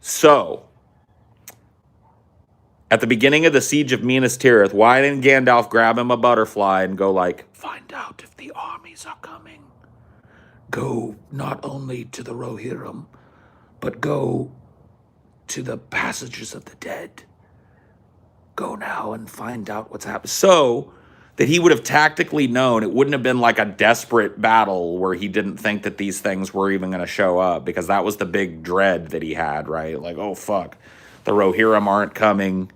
So, at the beginning of the Siege of Minas Tirith, why didn't Gandalf grab him a butterfly and go like, find out if the armies are coming. Go not only to the Rohirrim, but go to the passages of the dead. Go now and find out what's happening. So that he would have tactically known. It wouldn't have been like a desperate battle where he didn't think that these things were even going to show up, because that was the big dread that he had, right? Like, oh, fuck, the Rohirrim aren't coming.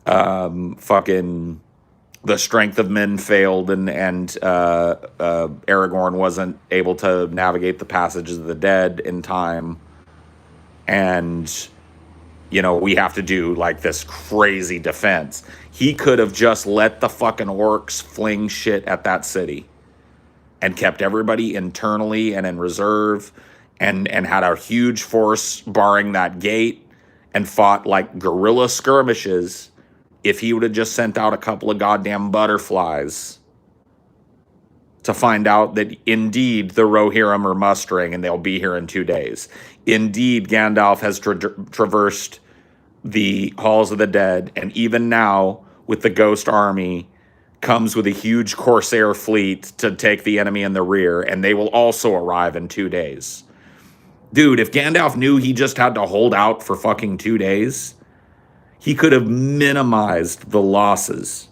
Fucking the strength of men failed, and Aragorn wasn't able to navigate the passages of the dead in time. And, you know, we have to do like this crazy defense. He could have just let the fucking orcs fling shit at that city and kept everybody internally and in reserve, and had a huge force barring that gate and fought like guerrilla skirmishes if he would have just sent out a couple of goddamn butterflies to find out that indeed the Rohirrim are mustering and they'll be here in 2 days. Indeed, Gandalf has traversed the halls of the dead, and even now, with the Ghost Army, comes with a huge Corsair fleet to take the enemy in the rear, and they will also arrive in 2 days. Dude, if Gandalf knew he just had to hold out for fucking 2 days, he could have minimized the losses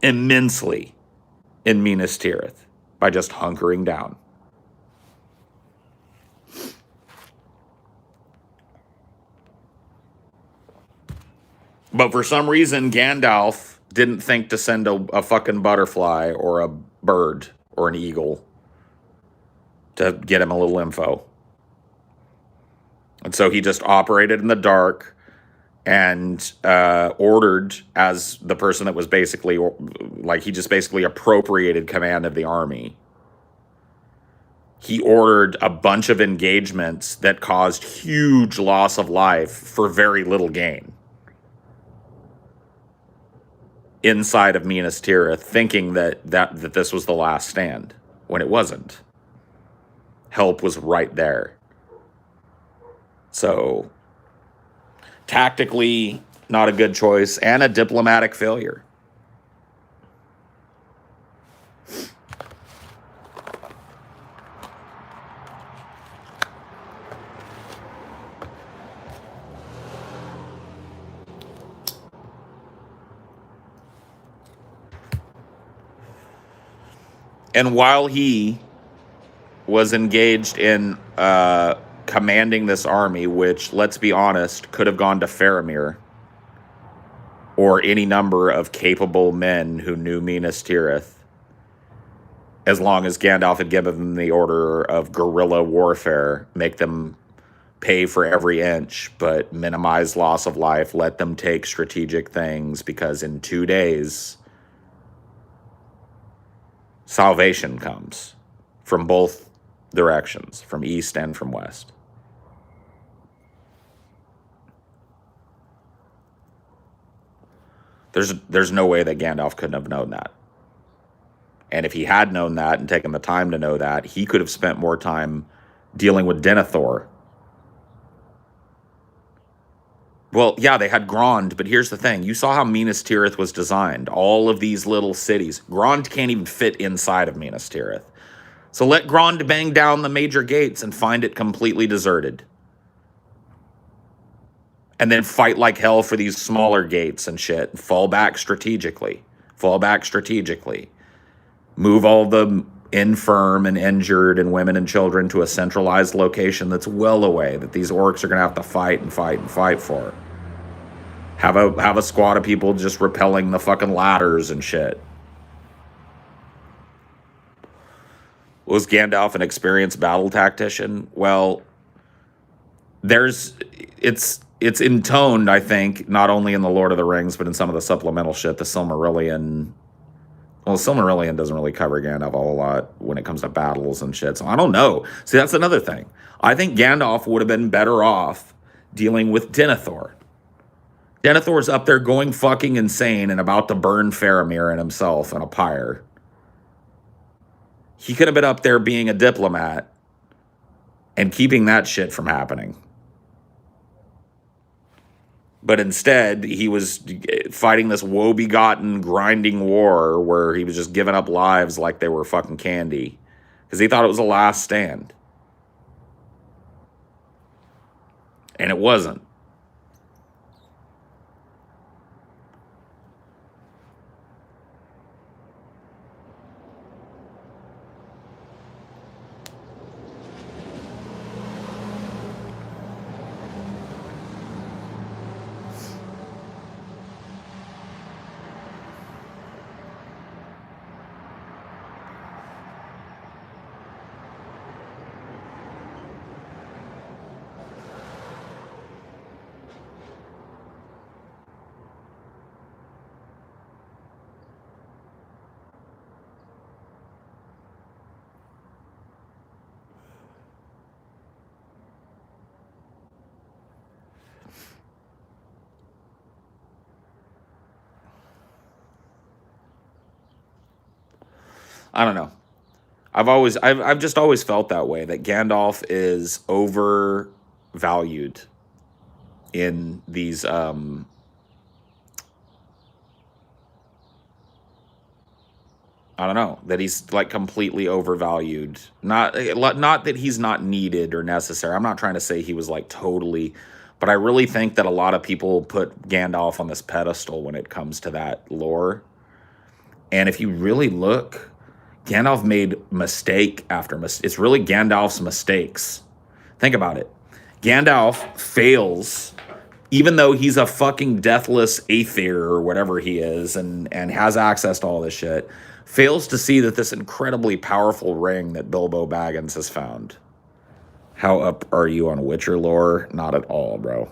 immensely in Minas Tirith by just hunkering down. But for some reason, Gandalf didn't think to send a fucking butterfly or a bird or an eagle to get him a little info. And so he just operated in the dark and ordered, as the person that was basically, like, he just basically appropriated command of the army. He ordered a bunch of engagements that caused huge loss of life for very little gain inside of Minas Tirith, thinking that this was the last stand, when it wasn't. Help was right there. So, tactically, not a good choice, and a diplomatic failure. And while he was engaged in commanding this army, which, let's be honest, could have gone to Faramir or any number of capable men who knew Minas Tirith, as long as Gandalf had given them the order of guerrilla warfare, make them pay for every inch, but minimize loss of life, let them take strategic things, because in 2 days, salvation comes from both directions, from east and from west. There's no way that Gandalf couldn't have known that. And if he had known that and taken the time to know that, he could have spent more time dealing with Denethor. Well, yeah, they had Grond, but here's the thing. You saw how Minas Tirith was designed. All of these little cities. Grond can't even fit inside of Minas Tirith. So let Grond bang down the major gates and find it completely deserted. And then fight like hell for these smaller gates and shit. Fall back strategically. Move all the infirm and injured and women and children to a centralized location that's well away, that these orcs are going to have to fight for. Have a squad of people just repelling the fucking ladders and shit. Was Gandalf an experienced battle tactician? Well, it's intoned, I think, not only in the Lord of the Rings, but in some of the supplemental shit, the Silmarillion. Well, Silmarillion doesn't really cover Gandalf a whole lot when it comes to battles and shit, so I don't know. See, that's another thing. I think Gandalf would have been better off dealing with Denethor. Denethor's up there going fucking insane and about to burn Faramir and himself in a pyre. He could have been up there being a diplomat and keeping that shit from happening. But instead, he was fighting this woe-begotten, grinding war where he was just giving up lives like they were fucking candy. Because he thought it was a last stand. And it wasn't. I don't know. I've just always felt that way, that Gandalf is overvalued in these I don't know, that he's like completely overvalued. Not that he's not needed or necessary. I'm not trying to say he was like totally, but I really think that a lot of people put Gandalf on this pedestal when it comes to that lore. And if you really look, Gandalf made mistake after mistake. It's really Gandalf's mistakes. Think about it. Gandalf fails, even though he's a fucking deathless aether or whatever he is, and has access to all this shit, fails to see that this incredibly powerful ring that Bilbo Baggins has found. How up are you on Witcher lore? Not at all, bro.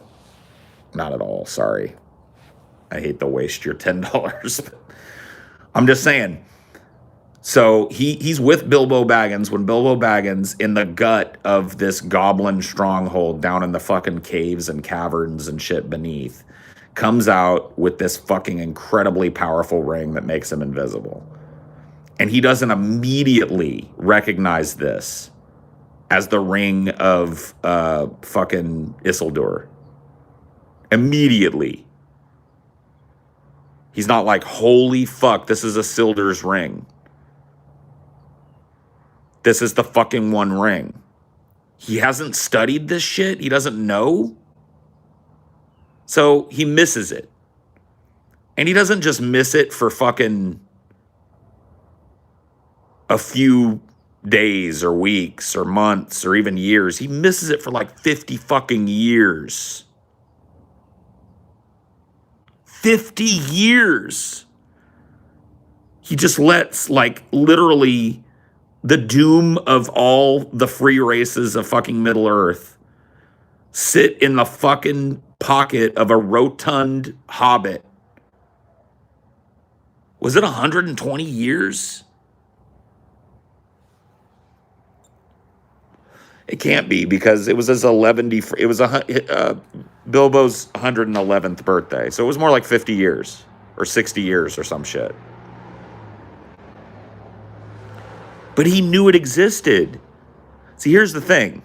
Not at all. Sorry. I hate to waste your $10. I'm just saying. So he's with Bilbo Baggins when Bilbo Baggins, in the gut of this goblin stronghold down in the fucking caves and caverns and shit beneath, comes out with this fucking incredibly powerful ring that makes him invisible. And he doesn't immediately recognize this as the ring of fucking Isildur. Immediately. He's not like, holy fuck, this is Isildur's ring. This is the fucking one ring. He hasn't studied this shit. He doesn't know. So he misses it. And he doesn't just miss it for fucking a few days or weeks or months or even years. He misses it for like 50 fucking years. 50 years. He just lets, like, literally the doom of all the free races of fucking Middle Earth sit in the fucking pocket of a rotund hobbit. Was it 120 years? It can't be, because it was his 11th. It was Bilbo's 111th birthday, so it was more like 50 years or 60 years or some shit. But he knew it existed. See, here's the thing.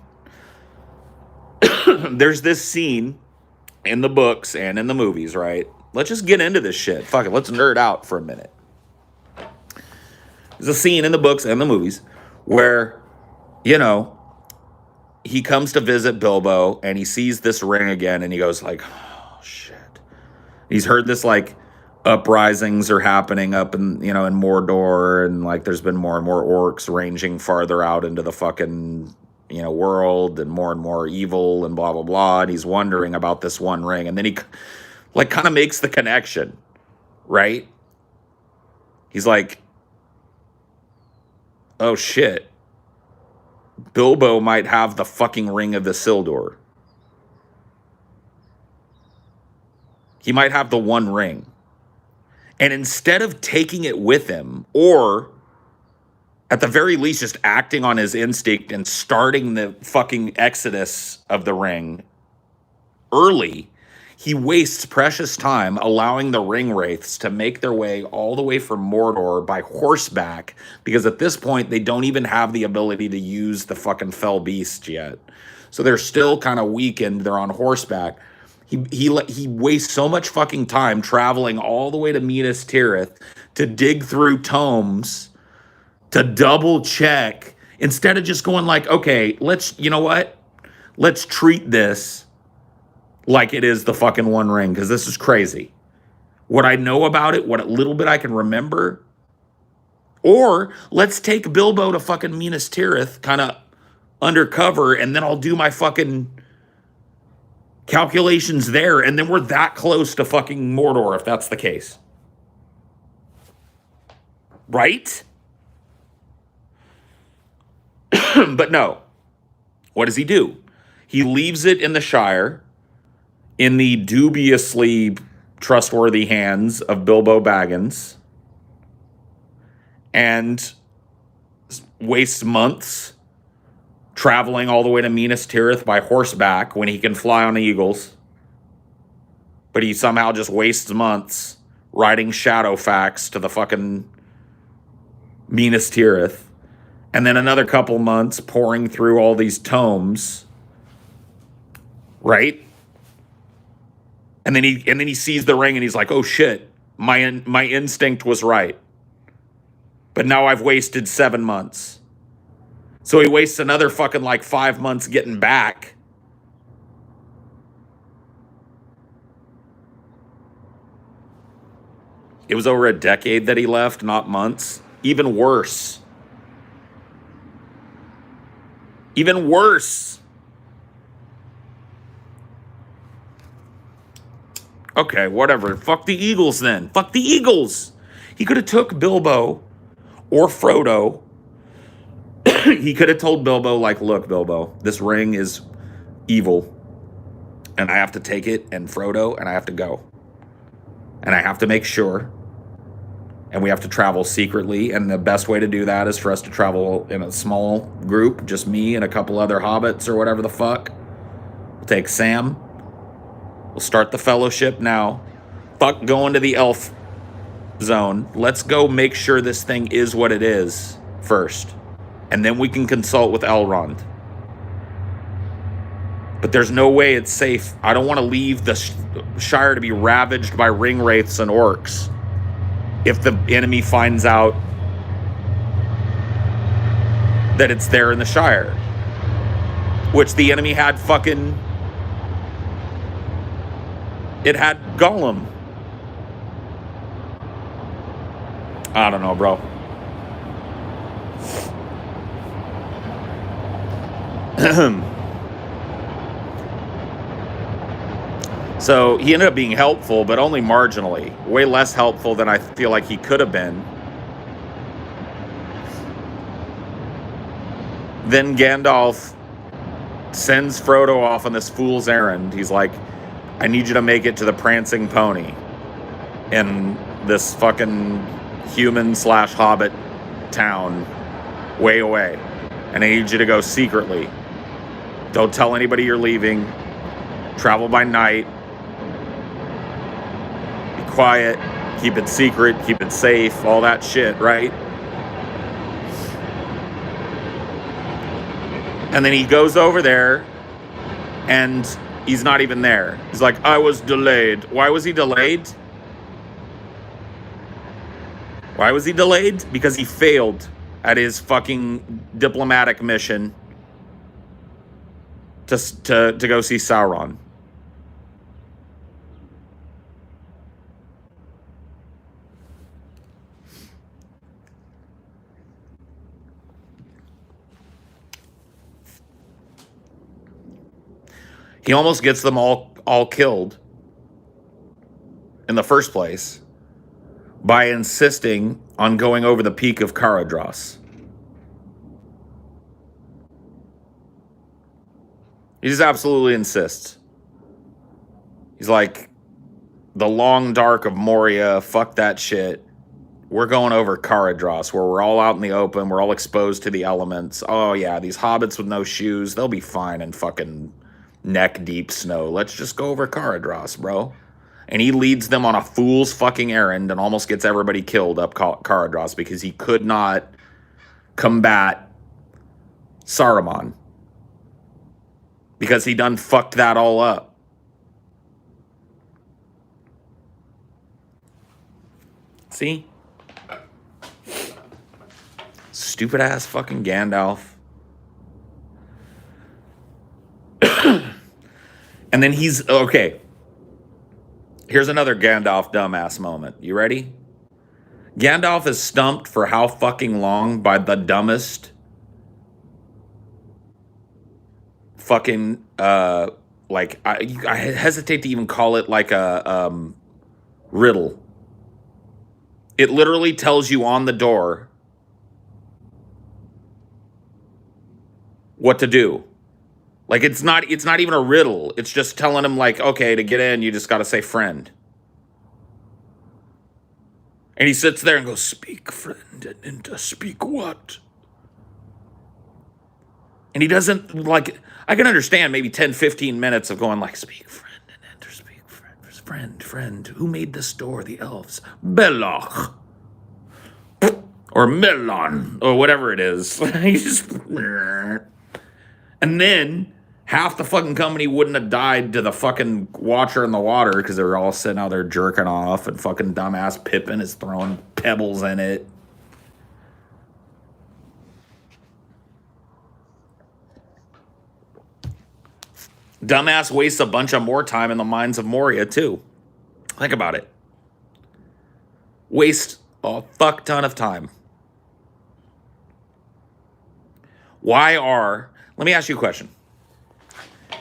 There's this scene in the books and in the movies, right? Let's just get into this shit. Fuck it, let's nerd out for a minute. There's a scene in the books and the movies where, you know, he comes to visit Bilbo and he sees this ring again and he goes like, oh, shit. He's heard this, like, uprisings are happening up in, you know, in Mordor, and like there's been more and more orcs ranging farther out into the fucking, you know, world, and more evil and blah, blah, blah. And he's wondering about this one ring. And then he, like, kind of makes the connection, right? He's like, oh, shit. Bilbo might have the fucking ring of Isildur. He might have the one ring. And instead of taking it with him, or at the very least just acting on his instinct and starting the fucking exodus of the ring early, he wastes precious time allowing the ring wraiths to make their way all the way from Mordor by horseback, because at this point they don't even have the ability to use the fucking fell beast yet. So they're still kind of weakened. They're on horseback. He wastes so much fucking time traveling all the way to Minas Tirith to dig through tomes to double check, instead of just going like, okay, you know what? Let's treat this like it is the fucking One Ring, because this is crazy. What I know about it, what little bit I can remember. Or let's take Bilbo to fucking Minas Tirith kind of undercover, and then I'll do my fucking calculations there, and then we're that close to fucking Mordor if that's the case. Right? But no. What does he do? He leaves it in the Shire, in the dubiously trustworthy hands of Bilbo Baggins, and wastes months traveling all the way to Minas Tirith by horseback when he can fly on eagles. But he somehow just wastes months riding Shadowfax to the fucking Minas Tirith. And then another couple months pouring through all these tomes. Right? And then he sees the ring and he's like, oh shit, my instinct was right. But now I've wasted 7 months. So he wastes another fucking like 5 months getting back. It was over a decade that he left, not months. Even worse. Even worse. Okay, whatever. Fuck the Eagles then. Fuck the Eagles. He could have took Bilbo or Frodo. He could have told Bilbo, like, look, Bilbo, this ring is evil. And I have to take it, and Frodo, and I have to go. And I have to make sure. And we have to travel secretly. And the best way to do that is for us to travel in a small group. Just me and a couple other hobbits or whatever the fuck. We'll take Sam. We'll start the fellowship now. Fuck going to the elf zone. Let's go make sure this thing is what it is first. And then we can consult with Elrond. But there's no way it's safe. I don't want to leave the Shire to be ravaged by ring wraiths and orcs if the enemy finds out that it's there in the Shire. Which the enemy had fucking... It had Gollum. I don't know, bro. So he ended up being helpful, but only marginally. Way less helpful than I feel like he could have been. Then Gandalf sends Frodo off on this fool's errand. He's like, I need you to make it to the Prancing Pony in this fucking human/hobbit town way away. And I need you to go secretly. Don't tell anybody you're leaving. Travel by night. Be quiet. Keep it secret. Keep it safe. All that shit, right? And then he goes over there, and he's not even there. He's like, I was delayed. Why was he delayed? Why was he delayed? Because he failed at his fucking diplomatic mission to go see Sauron. He almost gets them all killed in the first place by insisting on going over the peak of Caradros. He just absolutely insists. He's like, the long dark of Moria, fuck that shit. We're going over Caradros, where we're all out in the open, we're all exposed to the elements. Oh yeah, these hobbits with no shoes, they'll be fine in fucking neck-deep snow. Let's just go over Caradros, bro. And he leads them on a fool's fucking errand and almost gets everybody killed up Caradros because he could not combat Saruman. Because he done fucked that all up. See? Stupid ass fucking Gandalf. And then he's, okay. Here's another Gandalf dumbass moment. You ready? Gandalf is stumped for how fucking long by the dumbest fucking, like, I hesitate to even call it like a riddle. It literally tells you on the door what to do. Like, it's not even a riddle. It's just telling him, like, okay, to get in, you just got to say friend. And he sits there and goes, speak, friend, and to speak what? And he doesn't, like, I can understand maybe 10, 15 minutes of going, like, speak, friend, and enter, speak, friend. Who made this door? The elves. Belloch. Or Melon, or whatever it is. He's just... And then half the fucking company wouldn't have died to the fucking Watcher in the water because they were all sitting out there jerking off, and fucking dumbass Pippin is throwing pebbles in it. Dumbass wastes a bunch of more time in the mines of Moria too. Think about it. Waste a fuck ton of time. Let me ask you a question.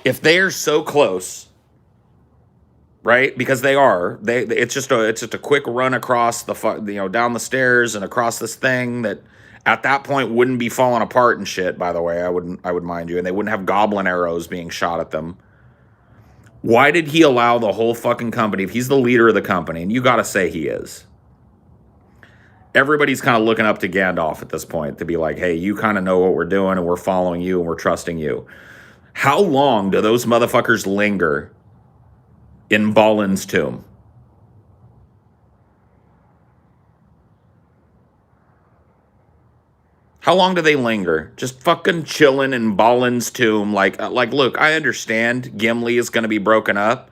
If they're so close, right? Because they are, it's just a quick run across down the stairs and across this thing that at that point wouldn't be falling apart and shit, by the way. I would mind you, and they wouldn't have goblin arrows being shot at them. Why did he allow the whole fucking company, if he's the leader of the company, and you gotta say he is, everybody's kind of looking up to Gandalf at this point to be like, hey, you kind of know what we're doing, and we're following you, and we're trusting you. How long do those motherfuckers linger in Balin's tomb? How long do they linger? Just fucking chilling in Balin's tomb. Like, look, I understand Gimli is going to be broken up.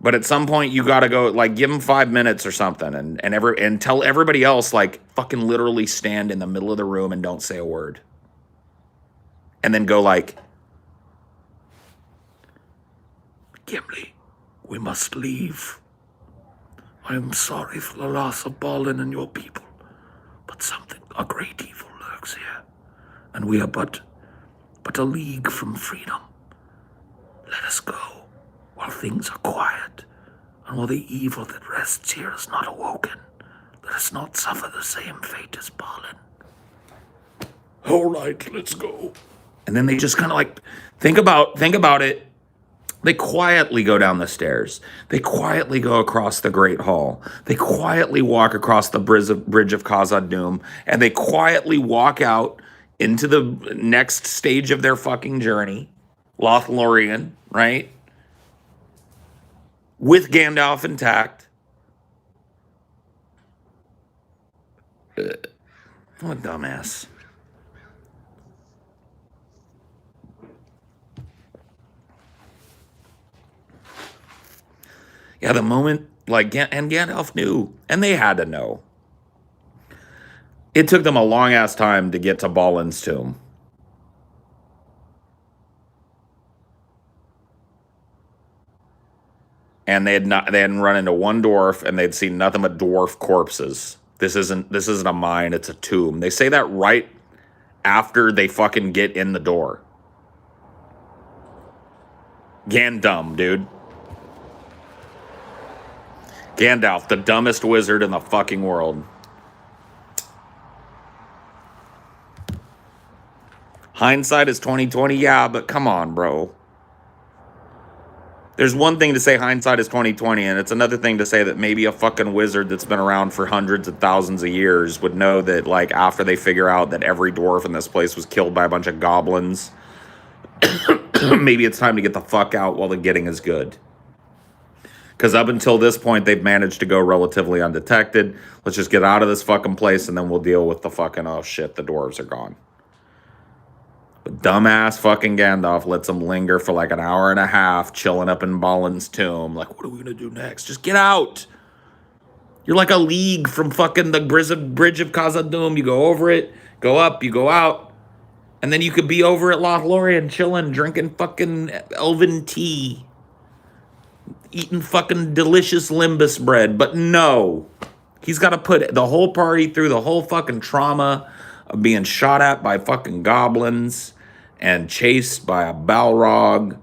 But at some point, you got to go, like, give him 5 minutes or something. And tell everybody else, like, fucking literally stand in the middle of the room and don't say a word. And then go like, Gimli, we must leave. I am sorry for the loss of Balin and your people, but a great evil lurks politics here, and we are but a league from freedom. Let us go, while things are quiet, and while the evil that rests here is not awoken. Let us not suffer the same fate as Balin. All right, let's go. And then they just kind of like, think about it. They quietly go down the stairs. They quietly go across the Great Hall. They quietly walk across the bridge of Khazad-dûm, and they quietly walk out into the next stage of their fucking journey, Lothlorien, right? With Gandalf intact. What a dumbass. Yeah, the moment, like, and Gandalf knew, and they had to know. It took them a long-ass time to get to Balin's tomb. And they hadn't run into one dwarf, and they'd seen nothing but dwarf corpses. This isn't a mine, it's a tomb. They say that right after they fucking get in the door. Gandum, dude. Gandalf, the dumbest wizard in the fucking world. Hindsight is 20/20, yeah, but come on, bro. There's one thing to say hindsight is 20/20, and it's another thing to say that maybe a fucking wizard that's been around for hundreds of thousands of years would know that, like, after they figure out that every dwarf in this place was killed by a bunch of goblins, maybe it's time to get the fuck out while the getting is good. Because up until this point, they've managed to go relatively undetected. Let's just get out of this fucking place, and then we'll deal with the fucking, oh shit, the dwarves are gone. But dumbass fucking Gandalf lets them linger for like an hour and a half, chilling up in Balin's tomb. Like, what are we gonna do next? Just get out. You're like a league from fucking the bridge of Khazad-dûm. You go over it, go up, you go out. And then you could be over at Lothlorien chilling, drinking fucking elven tea. Eating fucking delicious limbus bread. But no. He's got to put the whole party through the whole fucking trauma of being shot at by fucking goblins and chased by a Balrog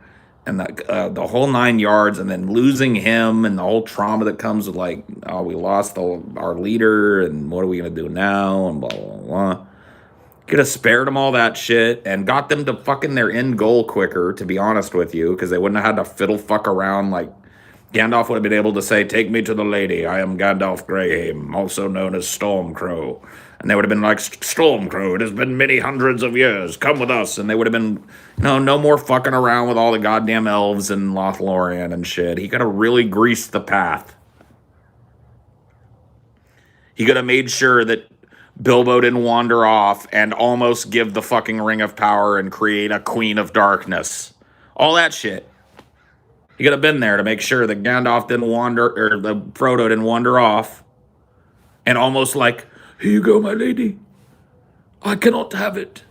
and the whole 9 yards, and then losing him and the whole trauma that comes with, like, oh, we lost our leader, and what are we going to do now, and blah, blah, blah. Could have spared them all that shit and got them to fucking their end goal quicker, to be honest with you, because they wouldn't have had to fiddle fuck around. Like, Gandalf would have been able to say, take me to the lady. I am Gandalf Greyhaim, also known as Stormcrow. And they would have been like, Stormcrow, it has been many hundreds of years. Come with us. And they would have been, no more fucking around with all the goddamn elves and Lothlorien and shit. He could have really greased the path. He could have made sure that Bilbo didn't wander off and almost give the fucking Ring of Power and create a Queen of Darkness. All that shit. He could have been there to make sure that Gandalf didn't wander, or the Frodo didn't wander off. And almost like, here you go, my lady. I cannot have it.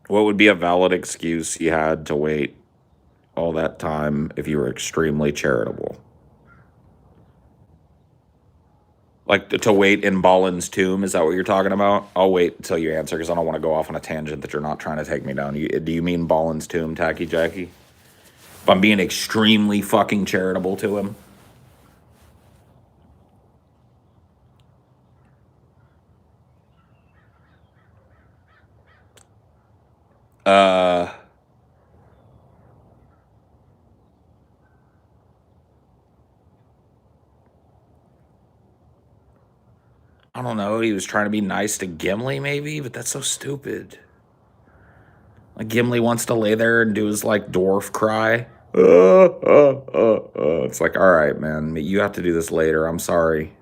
What would be a valid excuse you had to wait all that time if you were extremely charitable? Like, to wait in Balin's tomb, is that what you're talking about? I'll wait until you answer, because I don't want to go off on a tangent that you're not trying to take me down. Do you mean Balin's tomb, Tacky Jackie? If I'm being extremely fucking charitable to him? I don't know. He was trying to be nice to Gimli, maybe, but that's so stupid. Like, Gimli wants to lay there and do his, like, dwarf cry. It's like, all right, man, you have to do this later. I'm sorry.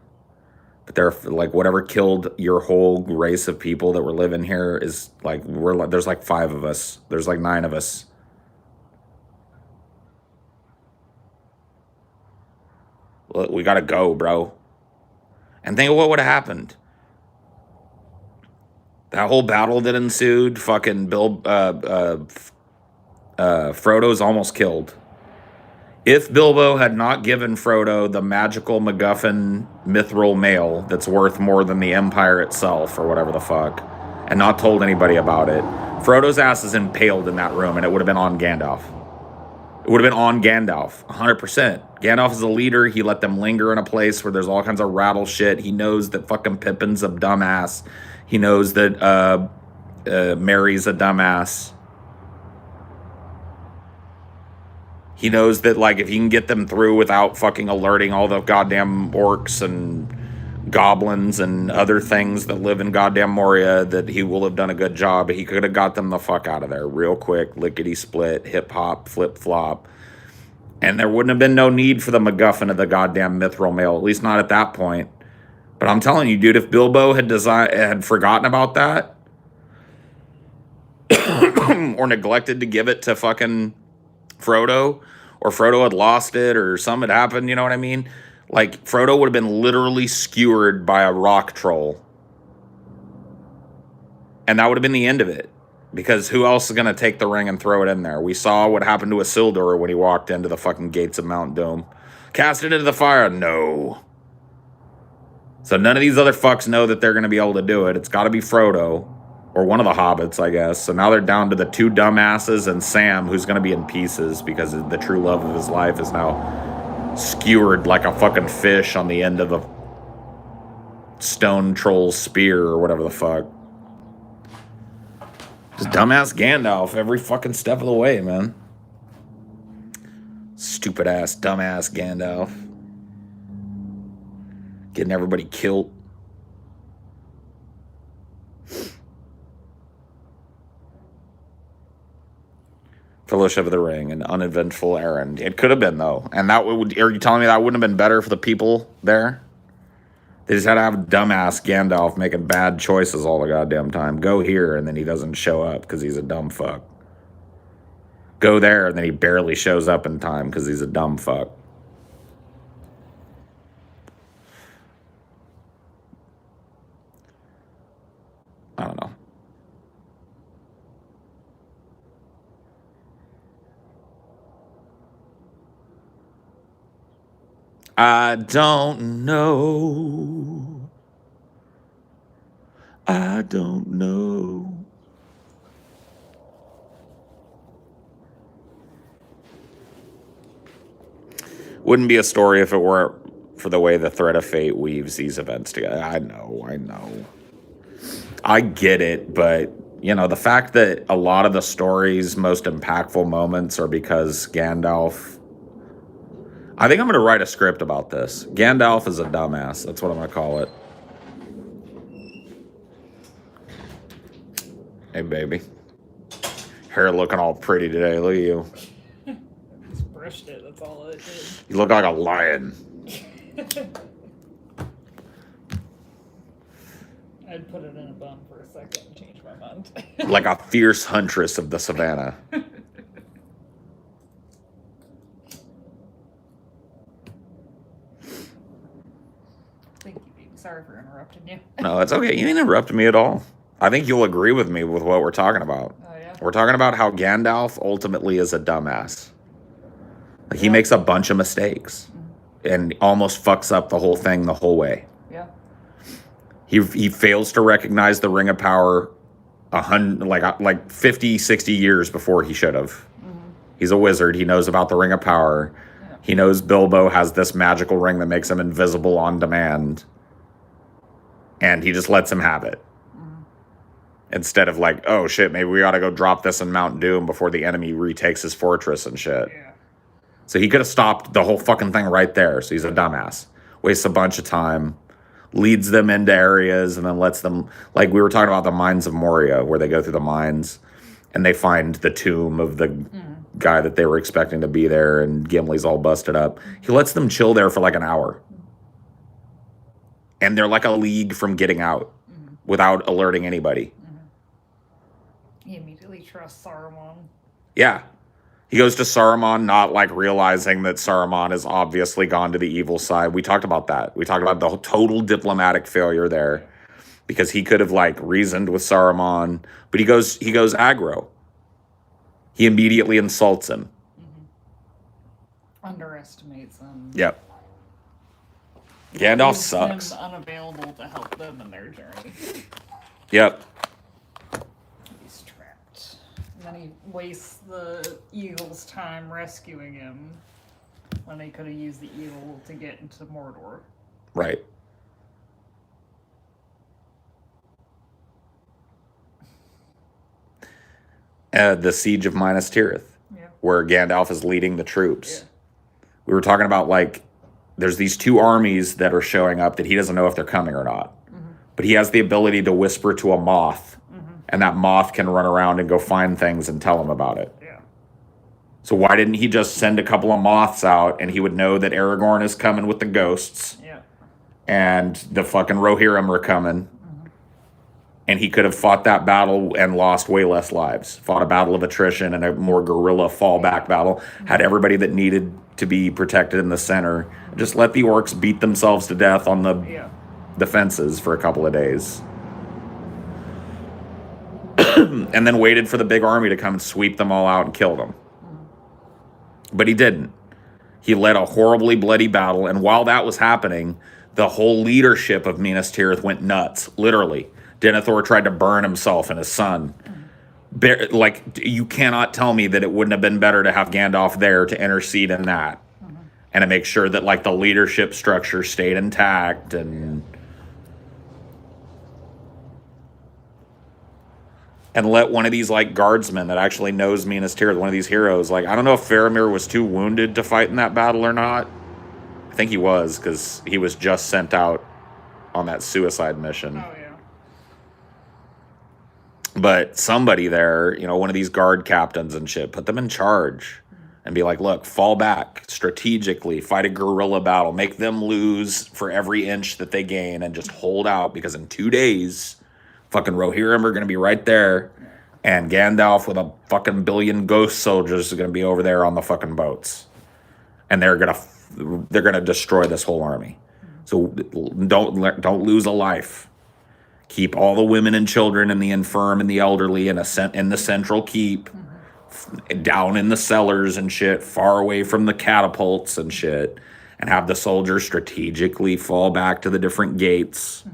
But they're like, whatever killed your whole race of people that were living here is like, there's like 5 of us. There's like 9 of us. Look, we gotta go, bro. And think of what would have happened. That whole battle that ensued, fucking Frodo's almost killed. If Bilbo had not given Frodo the magical MacGuffin mithril mail that's worth more than the Empire itself, or whatever the fuck, and not told anybody about it, Frodo's ass is impaled in that room, and it would have been on Gandalf. It would have been on Gandalf, 100%. Gandalf is a leader. He let them linger in a place where there's all kinds of rattle shit. He knows that fucking Pippin's a dumbass. He knows that Merry's a dumbass. He knows that, like, if he can get them through without fucking alerting all the goddamn orcs and goblins and other things that live in goddamn Moria, that he will have done a good job. He could have got them the fuck out of there real quick, lickety-split, hip-hop, flip-flop. And there wouldn't have been no need for the MacGuffin of the goddamn mithril mail, at least not at that point. But I'm telling you, dude, if Bilbo had forgotten about that, or neglected to give it to fucking Frodo, or Frodo had lost it, or something had happened, you know what I mean? Like, Frodo would have been literally skewered by a rock troll. And that would have been the end of it. Because who else is going to take the ring and throw it in there? We saw what happened to Isildur when he walked into the fucking gates of Mount Doom. Cast it into the fire? No. So none of these other fucks know that they're going to be able to do it. It's got to be Frodo. Or one of the hobbits, I guess. So now they're down to the two dumbasses and Sam, who's going to be in pieces because the true love of his life is now skewered like a fucking fish on the end of a stone troll spear or whatever the fuck. Just dumbass Gandalf every fucking step of the way, man. Stupid ass, dumbass Gandalf. Getting everybody killed. Fellowship of the Ring, an uneventful errand. It could have been, though. And that would, are you telling me that wouldn't have been better for the people there? They just had to have dumbass Gandalf making bad choices all the goddamn time. Go here, and then he doesn't show up because he's a dumb fuck. Go there, and then he barely shows up in time because he's a dumb fuck. I don't know. I don't know. I don't know. Wouldn't be a story if it weren't for the way the thread of fate weaves these events together. I know. I get it, but, you know, the fact that a lot of the story's most impactful moments are because Gandalf... I think I'm going to write a script about this. Gandalf is a dumbass. That's what I'm going to call it. Hey, baby. Hair looking all pretty today. Look at you. Just brushed it. That's all it did. You look like a lion. I'd put it in a bun for a second and change my mind. Like a fierce huntress of the savannah. Thank you, baby. Sorry for interrupting you. No, it's okay. You didn't interrupt me at all. I think you'll agree with me with what we're talking about. Oh, yeah? We're talking about how Gandalf ultimately is a dumbass. Like, he makes a bunch of mistakes and almost fucks up the whole thing the whole way. Yeah. He fails to recognize the Ring of Power 50, 60 years before he should have. Mm-hmm. He's a wizard. He knows about the Ring of Power. Yeah. He knows Bilbo has this magical ring that makes him invisible on demand. And he just lets him have it. Mm-hmm. Instead of like, oh shit, maybe we ought to go drop this in Mount Doom before the enemy retakes his fortress and shit. Yeah. So he could have stopped the whole fucking thing right there. So he's a dumbass. Wastes a bunch of time. Leads them into areas and then lets them... Like we were talking about the Mines of Moria, where they go through the mines and they find the tomb of the guy that they were expecting to be there, and Gimli's all busted up. He lets them chill there for like an hour. And they're like a league from getting out without alerting anybody. He immediately trusts Saruman. Yeah. He goes to Saruman, not like realizing that Saruman has obviously gone to the evil side. We talked about that. We talked about the total diplomatic failure there. because he could have like reasoned with Saruman, but he goes aggro. He immediately insults him. Underestimates him. Yep. Gandalf Leaves sucks. him unavailable to help them in their journey. Yep. He's trapped. And then he wastes the eagle's time rescuing him when they could have used the eagle to get into Mordor. Right. The Siege of Minas Tirith, where Gandalf is leading the troops. Yeah. We were talking about, like, there's these two armies that are showing up that he doesn't know if they're coming or not. But he has the ability to whisper to a moth, and that moth can run around and go find things and tell him about it. Yeah. So why didn't he just send a couple of moths out, and he would know that Aragorn is coming with the ghosts, and the fucking Rohirrim are coming, and he could have fought that battle and lost way less lives. Fought a battle of attrition and a more guerrilla fallback battle. Had everybody that needed to be protected in the center. Just let the orcs beat themselves to death on the defenses for a couple of days. And then waited for the big army to come and sweep them all out and kill them. But he didn't. He led a horribly bloody battle, and while that was happening, the whole leadership of Minas Tirith went nuts, literally. Denethor tried to burn himself and his son. Like, you cannot tell me that it wouldn't have been better to have Gandalf there to intercede in that. And to make sure that, like, the leadership structure stayed intact and let one of these, like, guardsmen that actually knows Minas Tirith, one of these heroes, like, I don't know if Faramir was too wounded to fight in that battle or not. I think he was, because he was just sent out on that suicide mission. Oh, yeah. But somebody there, you know, one of these guard captains and shit, put them in charge and be like, look, fall back strategically, fight a guerrilla battle, make them lose for every inch that they gain and just hold out, because in 2 days, fucking Rohirrim are going to be right there, and Gandalf with a fucking billion ghost soldiers is going to be over there on the fucking boats. And they're going to destroy this whole army. So don't lose a life. Keep all the women and children and the infirm and the elderly in the central keep, down in the cellars and shit, far away from the catapults and shit, and have the soldiers strategically fall back to the different gates.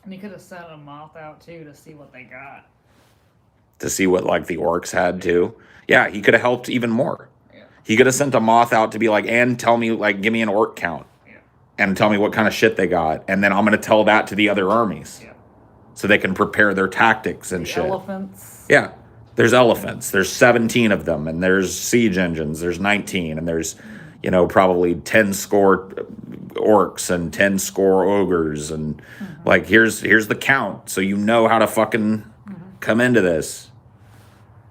And he could have sent a moth out too to see what they got. To see what, like, the orcs had too. Yeah, he could have helped even more. Yeah. He could have sent a moth out to be like, and tell me, like, give me an orc count. And tell me what kind of shit they got. And then I'm going to tell that to the other armies. Yeah. So they can prepare their tactics and shit. Elephants. Yeah. There's elephants. There's 17 of them. And there's siege engines. There's 19. And there's, you know, probably 10 score orcs and 10 score ogres. And, like, here's the count. So you know how to fucking come into this.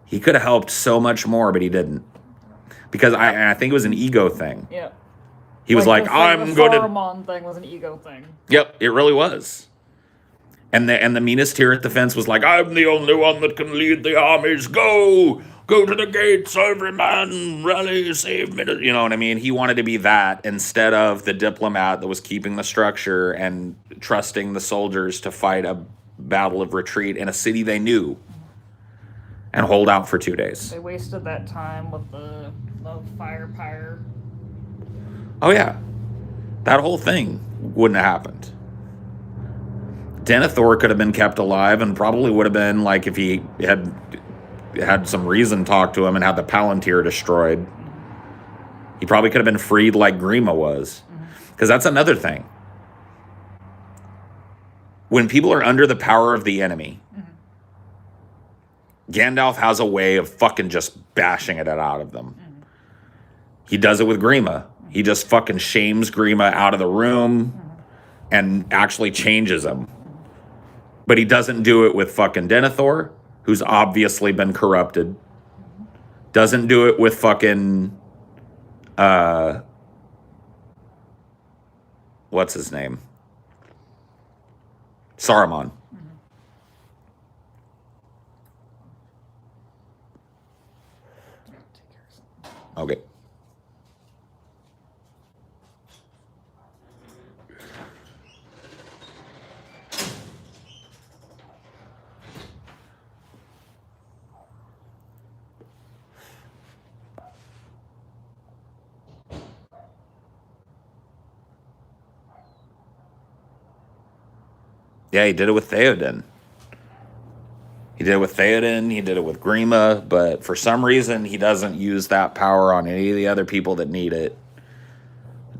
He could have helped so much more, but he didn't. Because I think it was an ego thing. Yeah. He was like, I'm going to... The Saruman thing was an ego thing. Yep, it really was. And the Minas Tirith defense was like, I'm the only one that can lead the armies. Go to the gates, every man, rally, save me. You know what I mean? He wanted to be that instead of the diplomat that was keeping the structure and trusting the soldiers to fight a battle of retreat in a city they knew and hold out for 2 days. They wasted that time with the fire pyre. Oh, yeah. That whole thing wouldn't have happened. Denethor could have been kept alive and probably would have been, like, if he had some reason talk to him and had the Palantir destroyed, he probably could have been freed like Grima was. Because that's another thing. When people are under the power of the enemy, Gandalf has a way of fucking just bashing it out of them. He does it with Grima. He just fucking shames Grima out of the room and actually changes him. But he doesn't do it with fucking Denethor, who's obviously been corrupted. Doesn't do it with fucking... what's his name? Saruman. Okay. Yeah, he did it with Theoden. He did it with Theoden, he did it with Grima, but for some reason he doesn't use that power on any of the other people that need it.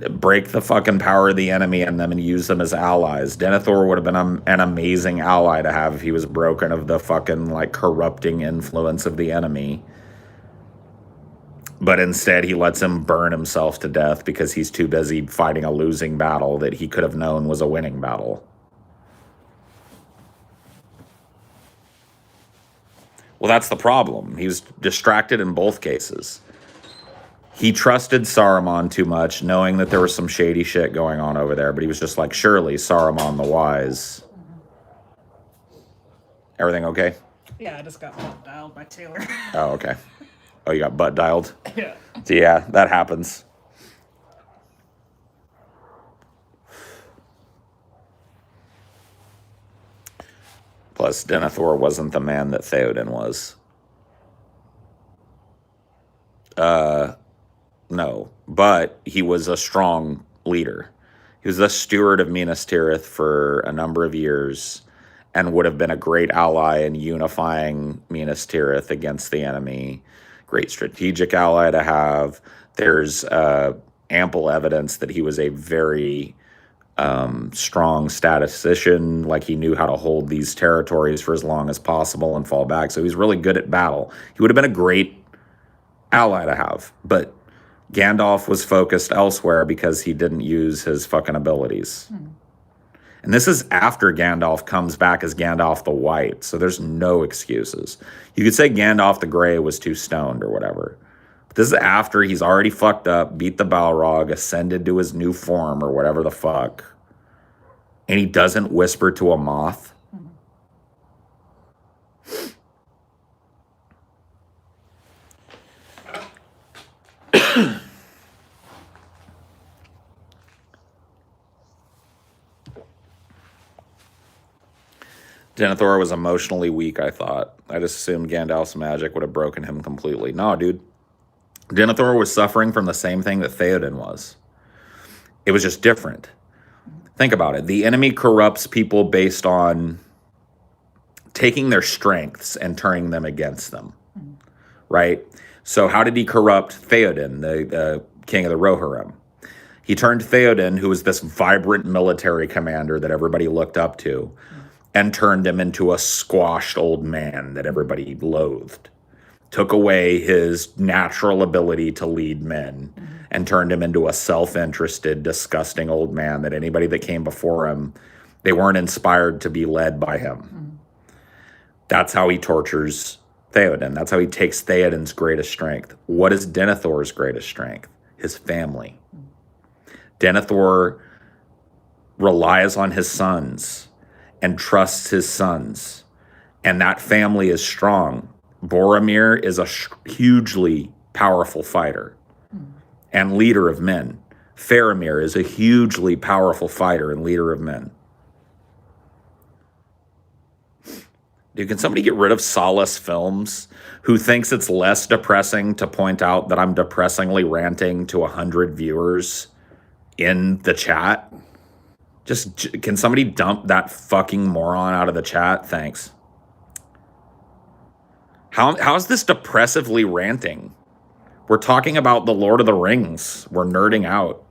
Break the fucking power of the enemy in them and use them as allies. Denethor would have been an amazing ally to have if he was broken of the fucking, like, corrupting influence of the enemy. But instead he lets him burn himself to death because he's too busy fighting a losing battle that he could have known was a winning battle. Well, that's the problem. He was distracted in both cases. He trusted Saruman too much, knowing that there was some shady shit going on over there, but he was just like, surely Saruman the Wise. Everything okay? Yeah, I just got butt dialed by Taylor. Oh, okay. Oh, you got butt dialed? Yeah. Yeah, that happens. Plus, Denethor wasn't the man that Theoden was. No, but he was a strong leader. He was the steward of Minas Tirith for a number of years and would have been a great ally in unifying Minas Tirith against the enemy. Great strategic ally to have. There's ample evidence that he was a very strong statistician, like he knew how to hold these territories for as long as possible and fall back. So he's really good at battle. He would have been a great ally to have, but Gandalf was focused elsewhere because he didn't use his fucking abilities. And this is after Gandalf comes back as Gandalf the White, so there's no excuses. You could say Gandalf the Grey was too stoned or whatever. But this is after he's already fucked up, beat the Balrog, ascended to his new form or whatever the fuck. And he doesn't whisper to a moth. Denethor was emotionally weak, I thought. I just assumed Gandalf's magic would have broken him completely. No, dude. Denethor was suffering from the same thing that Theoden was. It was just different. Think about it. The enemy corrupts people based on taking their strengths and turning them against them. Right? So how did he corrupt Theoden, the king of the Rohirrim? He turned Theoden, who was this vibrant military commander that everybody looked up to, and turned him into a squashed old man that everybody loathed. Took away his natural ability to lead men and turned him into a self-interested, disgusting old man that anybody that came before him, they weren't inspired to be led by him. That's how he tortures Theoden. That's how he takes Theoden's greatest strength. What is Denethor's greatest strength? His family. Denethor relies on his sons and trusts his sons, and that family is strong. Boromir is a hugely powerful fighter and leader of men. Faramir is a hugely powerful fighter and leader of men. Dude, can somebody get rid of Solace Films, who thinks it's less depressing to point out that I'm depressingly ranting to 100 viewers in the chat? Just, can somebody dump that fucking moron out of the chat? Thanks. How is this depressively ranting? We're talking about the Lord of the Rings. We're nerding out.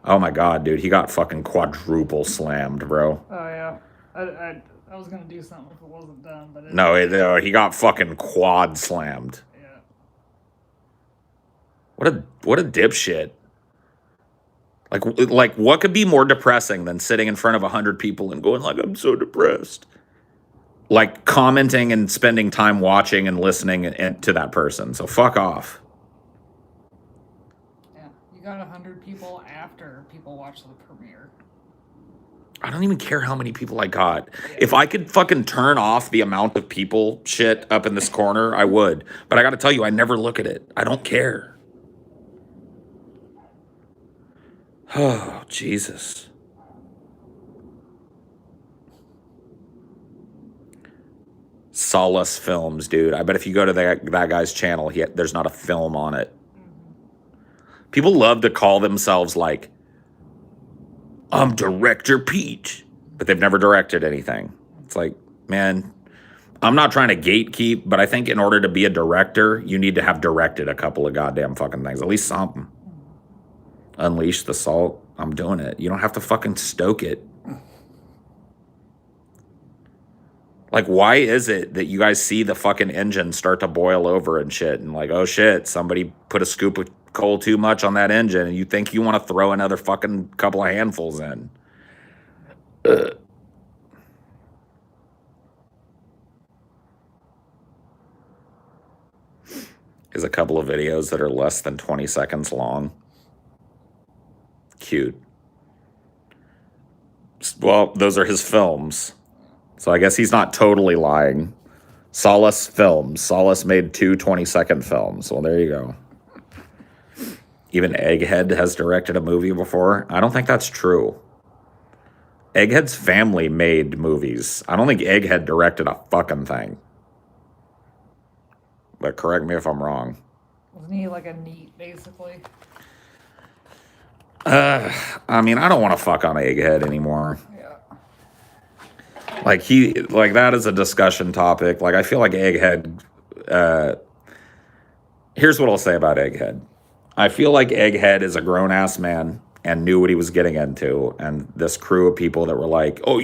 Oh my god, dude, he got fucking quadruple slammed, bro. Oh yeah, I was gonna do something if it wasn't done, but No, he got fucking quad slammed. Yeah. What a dipshit. Like what could be more depressing than sitting in front of 100 people and going like, I'm so depressed? Like commenting and spending time watching and listening to that person. So fuck off. Yeah, you got 100 people after people watch the premiere. I don't even care how many people I got. If I could fucking turn off the amount of people shit up in this corner, I would. But I gotta tell you, I never look at it. I don't care. Oh, Jesus. Solace Films, dude. I bet if you go to that guy's channel, there's not a film on it. People love to call themselves like, I'm Director Pete. but they've never directed anything. It's like, man, I'm not trying to gatekeep, but I think in order to be a director, you need to have directed a couple of goddamn fucking things, at least something. Unleash the Salt. I'm doing it. You don't have to fucking stoke it. Like, why is it that you guys see the fucking engine start to boil over and shit, and like, oh shit, somebody put a scoop of coal too much on that engine, and you think you want to throw another fucking couple of handfuls in? Is a couple of videos that are less than 20 seconds long. Cute. Well, those are his films. So I guess he's not totally lying. Solace Films. Solace made 2 20-second films. Well, there you go. Even Egghead has directed a movie before. I don't think that's true. Egghead's family made movies. I don't think Egghead directed a fucking thing. But correct me if I'm wrong. Wasn't he like a NEET, basically? I mean, I don't want to fuck on Egghead anymore. Yeah. Like, that is a discussion topic. Like, I feel like Egghead, here's what I'll say about Egghead. I feel like Egghead is a grown-ass man and knew what he was getting into. And this crew of people that were like, oh,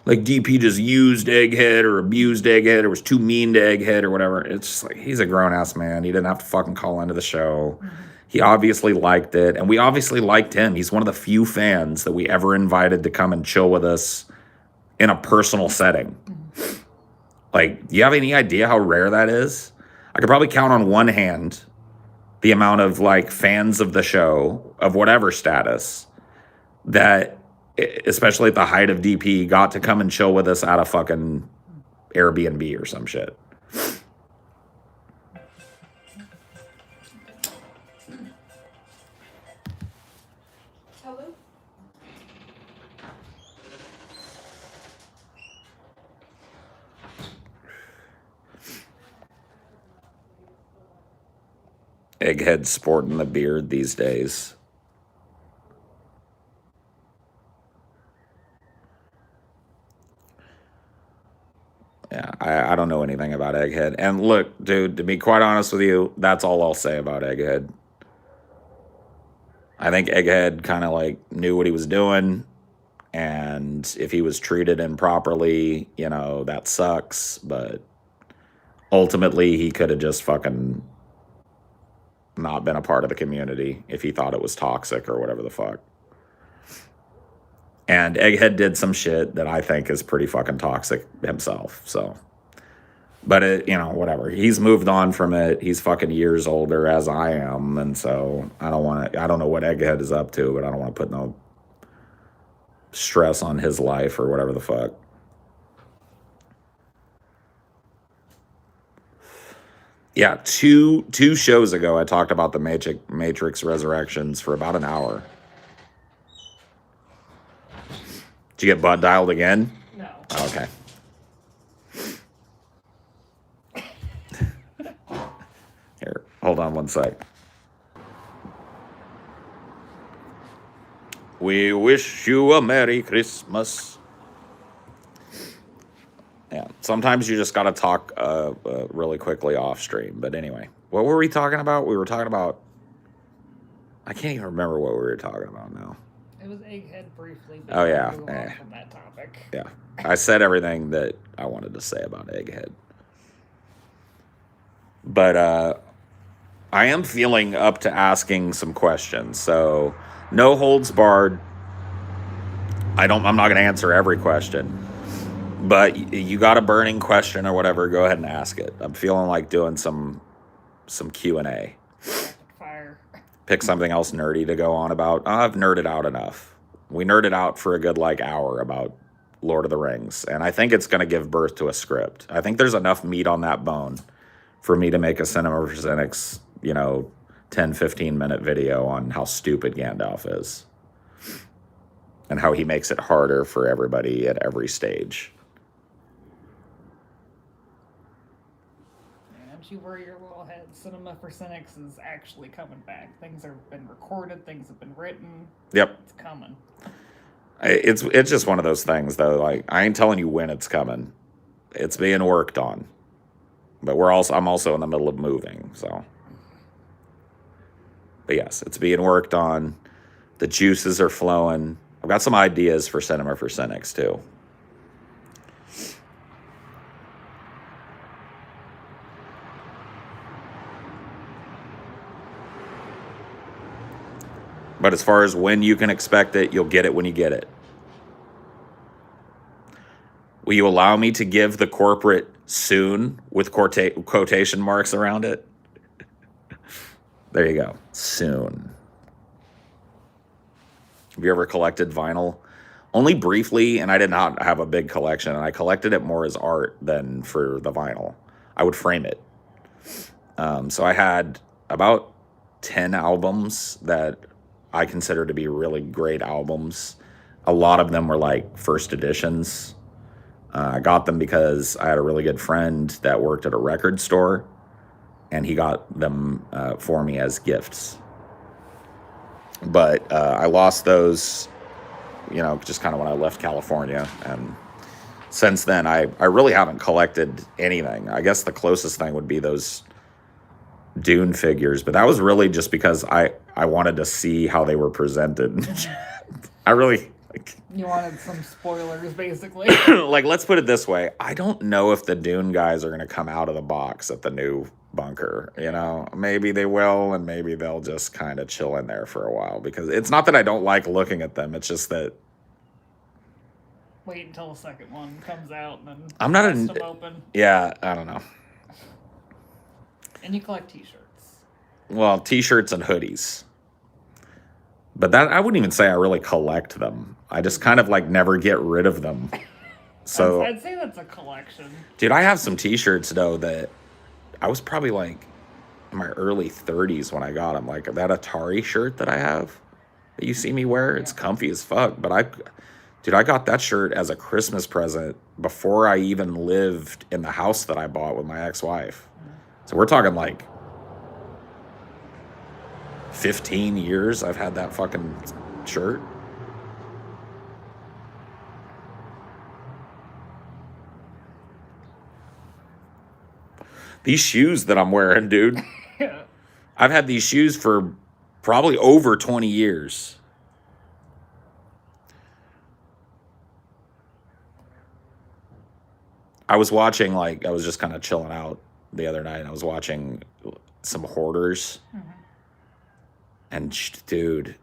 DP just used Egghead or abused Egghead or was too mean to Egghead or whatever. It's just like, he's a grown-ass man. He didn't have to fucking call into the show. Mm-hmm. He obviously liked it, and we obviously liked him. He's one of the few fans that we ever invited to come and chill with us in a personal setting. Like, do you have any idea how rare that is? I could probably count on one hand the amount of, like, fans of the show, of whatever status, that, especially at the height of DP, got to come and chill with us at a fucking Airbnb or some shit. Egghead sporting the beard these days. Yeah, I don't know anything about Egghead. And look, dude, to be quite honest with you, that's all I'll say about Egghead. I think Egghead kind of like knew what he was doing, and if he was treated improperly, you know, that sucks, but ultimately he could have just fucking not been a part of the community if he thought it was toxic or whatever the fuck. And Egghead did some shit that I think is pretty fucking toxic himself, so. But, it, you know, whatever. He's moved on from it. He's fucking years older, as I am, and so I don't know what Egghead is up to, but I don't want to put no stress on his life or whatever the fuck. Yeah, two shows ago, I talked about the Matrix Resurrections for about an hour. Did you get butt dialed again? No. Okay. Here, hold on one sec. We wish you a Merry Christmas. Yeah, sometimes you just got to talk really quickly off stream. But anyway, what were we talking about? We were talking about... I can't even remember what we were talking about now. It was Egghead briefly. Oh, yeah. From that topic. Yeah. I said everything that I wanted to say about Egghead. But I am feeling up to asking some questions. So, no holds barred. I'm not going to answer every question. But you got a burning question or whatever, go ahead and ask it. I'm feeling like doing some Q&A. Fire. Pick something else nerdy to go on about. I've nerded out enough. We nerded out for a good, hour about Lord of the Rings. And I think it's going to give birth to a script. I think there's enough meat on that bone for me to make a Cinema for Cynics, 10, 15-minute video on how stupid Gandalf is. And how he makes it harder for everybody at every stage. Don't you worry your little head. Cinema for Cynics is actually coming back. Things have been recorded. Things have been written. Yep. It's coming. It's just one of those things, though. Like, I ain't telling you when it's coming. It's being worked on, but I'm also in the middle of moving, so. But yes, it's being worked on. The juices are flowing. I've got some ideas for Cinema for Cynics too. But as far as when you can expect it, you'll get it when you get it. Will you allow me to give the corporate soon with quotation marks around it? There you go. Soon. Have you ever collected vinyl? Only briefly, and I did not have a big collection, and I collected it more as art than for the vinyl. I would frame it. So I had about 10 albums that I consider to be really great albums. A lot of them were like first editions. I got them because I had a really good friend that worked at a record store, and he got them for me as gifts. But I lost those, just kind of when I left California. And since then, I really haven't collected anything. I guess the closest thing would be those Dune figures, but that was really just because I wanted to see how they were presented. I really... You wanted some spoilers, basically. Like, let's put it this way. I don't know if the Dune guys are going to come out of the box at the new bunker. Maybe they will, and maybe they'll just kind of chill in there for a while, because it's not that I don't like looking at them. It's just that... Wait until the second one comes out, and then I'm not them open. Yeah, I don't know. And you collect t-shirts. Well, t-shirts and hoodies. But that, I wouldn't even say I really collect them. I just kind of like never get rid of them. So I'd say that's a collection. Dude, I have some t-shirts though that I was probably like in my early 30s when I got them. Like that Atari shirt that I have that you see me wear, it's comfy as fuck. But I got that shirt as a Christmas present before I even lived in the house that I bought with my ex-wife. So we're talking like 15 years I've had that fucking shirt. These shoes that I'm wearing, dude. Yeah. I've had these shoes for probably over 20 years. I was just kind of chilling out the other night, and I was watching some hoarders. Mm-hmm. And dude,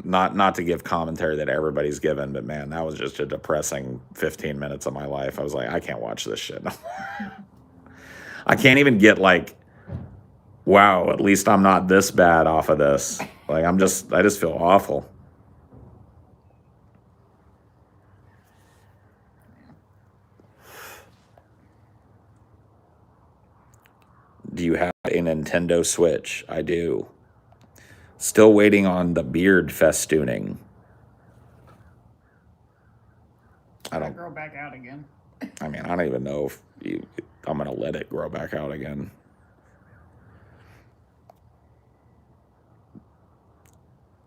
not to give commentary that everybody's given, but man, that was just a depressing 15 minutes of my life. I was like, I can't watch this shit no more. I can't even get like, wow, at least I'm not this bad off of this. Like I just feel awful. Do you have a Nintendo Switch? I do. Still waiting on the beard festooning. I don't grow back out again. I mean, I don't even know if I'm going to let it grow back out again.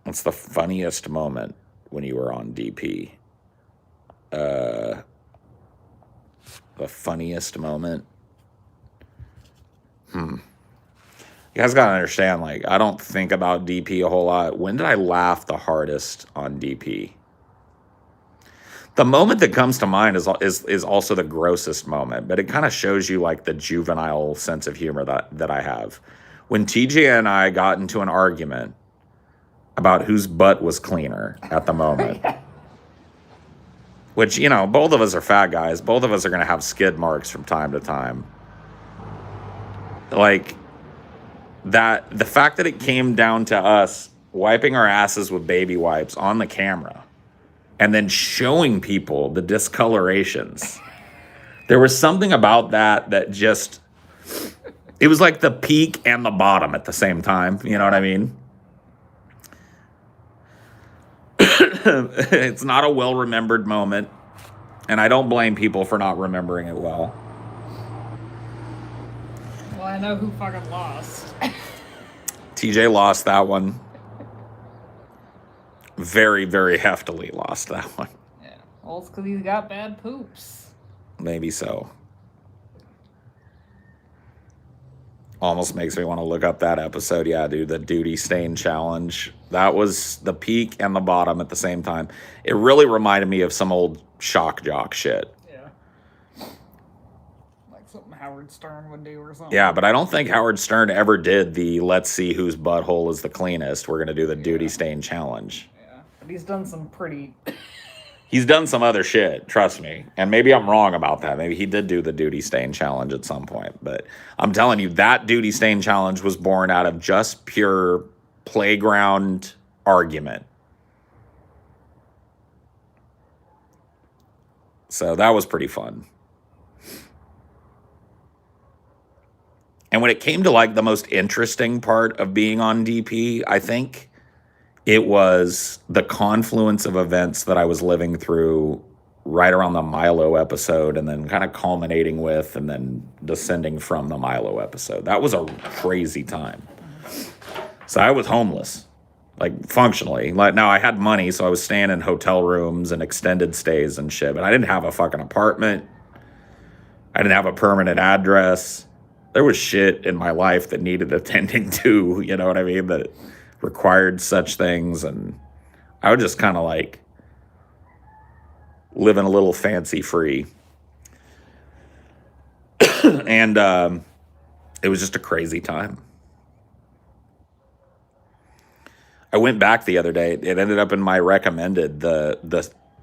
What's the funniest moment when you were on DP? The funniest moment? You guys got to understand, like, I don't think about DP a whole lot. When did I laugh the hardest on DP? The moment that comes to mind is also the grossest moment, but it kind of shows you, like, the juvenile sense of humor that I have. When TJ and I got into an argument about whose butt was cleaner at the moment, which, both of us are fat guys. Both of us are going to have skid marks from time to time. Like, the fact that it came down to us wiping our asses with baby wipes on the camera and then showing people the discolorations. There was something about that just, it was like the peak and the bottom at the same time. You know what I mean? It's not a well-remembered moment, and I don't blame people for not remembering it well. Well, I know who fucking lost. TJ lost that one. very, very heftily lost that one. Yeah. Well, it's because he's got bad poops. Maybe so. Almost makes me want to look up that episode. Yeah, dude, the duty stain challenge. That was the peak and the bottom at the same time. It really reminded me of some old shock jock shit. Yeah. Like something Howard Stern would do or something. Yeah, but I don't think Howard Stern ever did the let's see whose butthole is the cleanest. We're going to do the duty stain challenge. Yeah, but he's done some pretty... He's done some other shit, trust me. And maybe I'm wrong about that. Maybe he did do the duty stain challenge at some point. But I'm telling you, that duty stain challenge was born out of just pure playground argument. So that was pretty fun. And when it came to like the most interesting part of being on DP, I think it was the confluence of events that I was living through right around the Milo episode and then kind of culminating with and then descending from the Milo episode. That was a crazy time. So I was homeless, like functionally. Like now I had money, so I was staying in hotel rooms and extended stays and shit, but I didn't have a fucking apartment. I didn't have a permanent address. There was shit in my life that needed attending to, you know what I mean? That required such things, and I would just kind of like living a little fancy free. And it was just a crazy time. I went back the other day. It ended up in my recommended.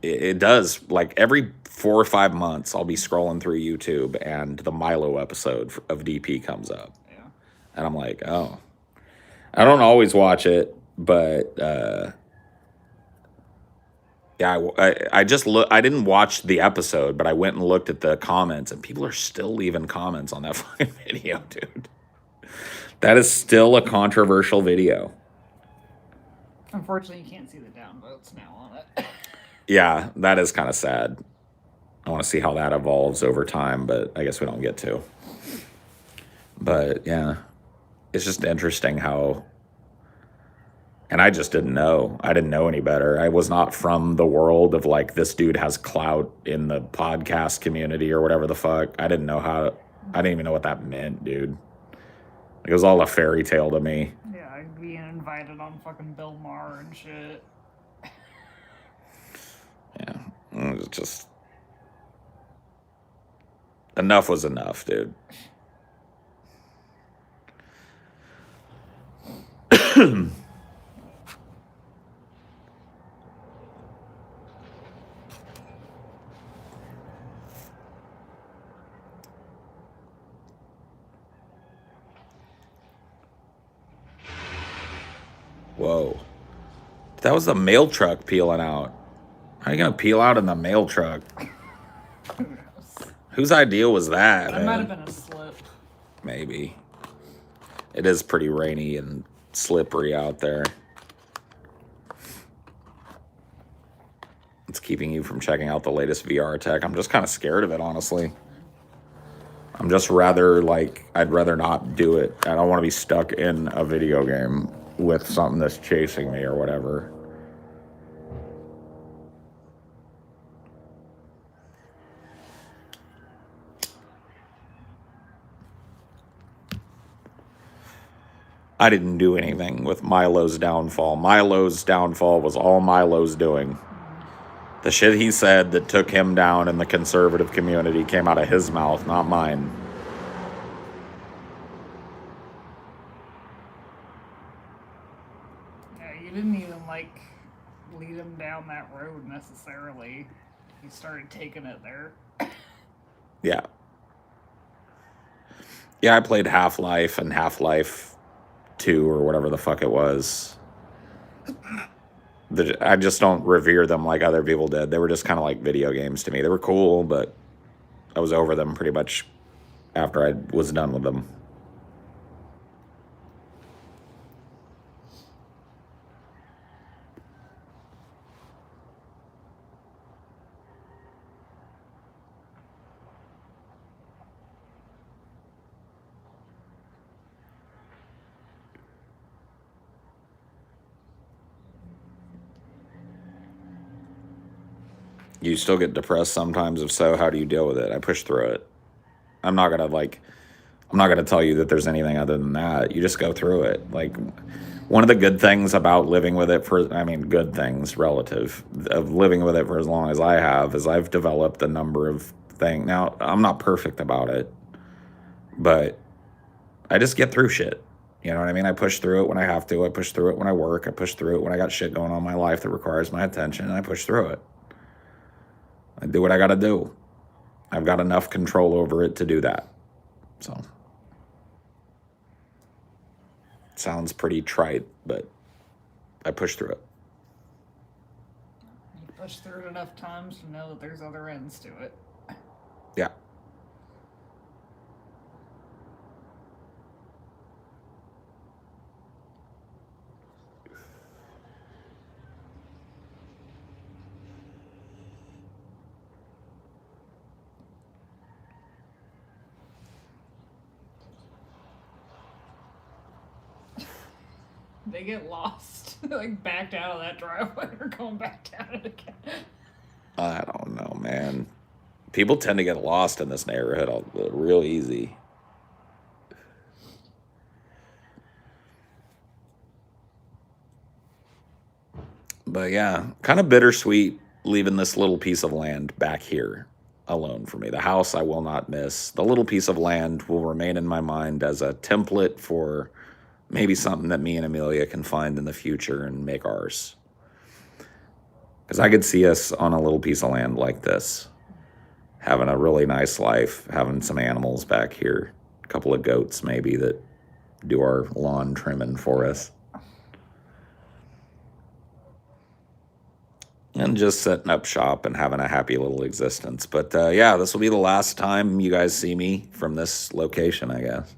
It does like every 4 or 5 months I'll be scrolling through YouTube and the Milo episode of DP comes up. Yeah. And I'm like, oh. I don't always watch it, but yeah, I just I didn't watch the episode, but I went and looked at the comments, and people are still leaving comments on that fucking video, dude. That is still a controversial video. Unfortunately, you can't see the downvotes now on it. Yeah, that is kind of sad. I want to see how that evolves over time, but I guess we don't get to. But yeah, it's just interesting how, and I just didn't know. I didn't know any better. I was not from the world of like, this dude has clout in the podcast community or whatever the fuck. I didn't even know what that meant, dude. It was all a fairy tale to me. Yeah, being invited on fucking Bill Maher and shit. Yeah, it was just, enough was enough, dude. Whoa. That was the mail truck peeling out. How are you going to peel out in the mail truck? Whose idea was that? That might have been a slip. Maybe. It is pretty rainy and slippery out there. It's keeping you from checking out the latest VR tech. I'm just kind of scared of it, honestly. I'm just I'd rather not do it. I don't want to be stuck in a video game with something that's chasing me or whatever. I didn't do anything with Milo's downfall. Milo's downfall was all Milo's doing. The shit he said that took him down in the conservative community came out of his mouth, not mine. Yeah, you didn't even, lead him down that road necessarily. You started taking it there. Yeah. Yeah, I played Half-Life and Half-Life 2 or whatever the fuck it was. I just don't revere them like other people did. They were just kind of like video games to me. They were cool, but I was over them pretty much after I was done with them. You still get depressed sometimes? If so, how do you deal with it? I push through it. I'm not gonna tell you that there's anything other than that. You just go through it. Like, one of the good things about living with it good things relative of living with it for as long as I have is I've developed a number of things. Now, I'm not perfect about it, but I just get through shit. You know what I mean? I push through it when I have to. I push through it when I work. I push through it when I got shit going on in my life that requires my attention, and I push through it. I do what I got to do. I've got enough control over it to do that. So, sounds pretty trite, but I push through it. You push through it enough times to know that there's other ends to it. Yeah. They get lost. Like, backed out of that driveway or going back down it again. I don't know, man. People tend to get lost in this neighborhood real easy. But yeah, kind of bittersweet leaving this little piece of land back here alone for me. The house I will not miss. The little piece of land will remain in my mind as a template for maybe something that me and Amelia can find in the future and make ours. Because I could see us on a little piece of land like this, having a really nice life, having some animals back here, a couple of goats maybe that do our lawn trimming for us. And just setting up shop and having a happy little existence. But yeah, this will be the last time you guys see me from this location, I guess.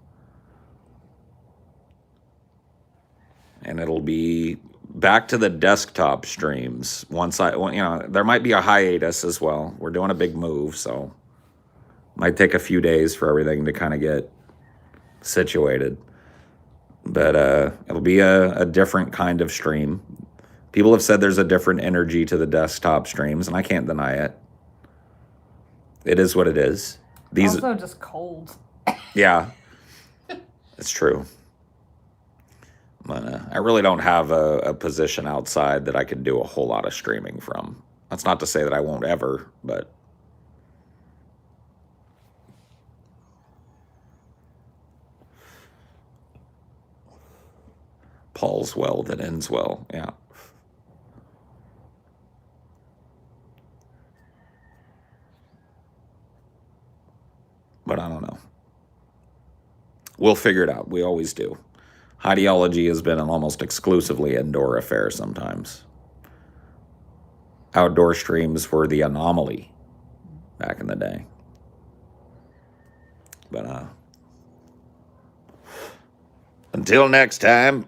And it'll be back to the desktop streams once there might be a hiatus as well. We're doing a big move, so might take a few days for everything to kind of get situated. But it'll be a different kind of stream. People have said there's a different energy to the desktop streams, and I can't deny it. It is what it is. Also just cold. Yeah, it's true. But I really don't have a position outside that I can do a whole lot of streaming from. That's not to say that I won't ever, but Paul's well that ends well, yeah. But I don't know. We'll figure it out. We always do. Highdeology has been an almost exclusively indoor affair sometimes. Outdoor streams were the anomaly back in the day. But until next time.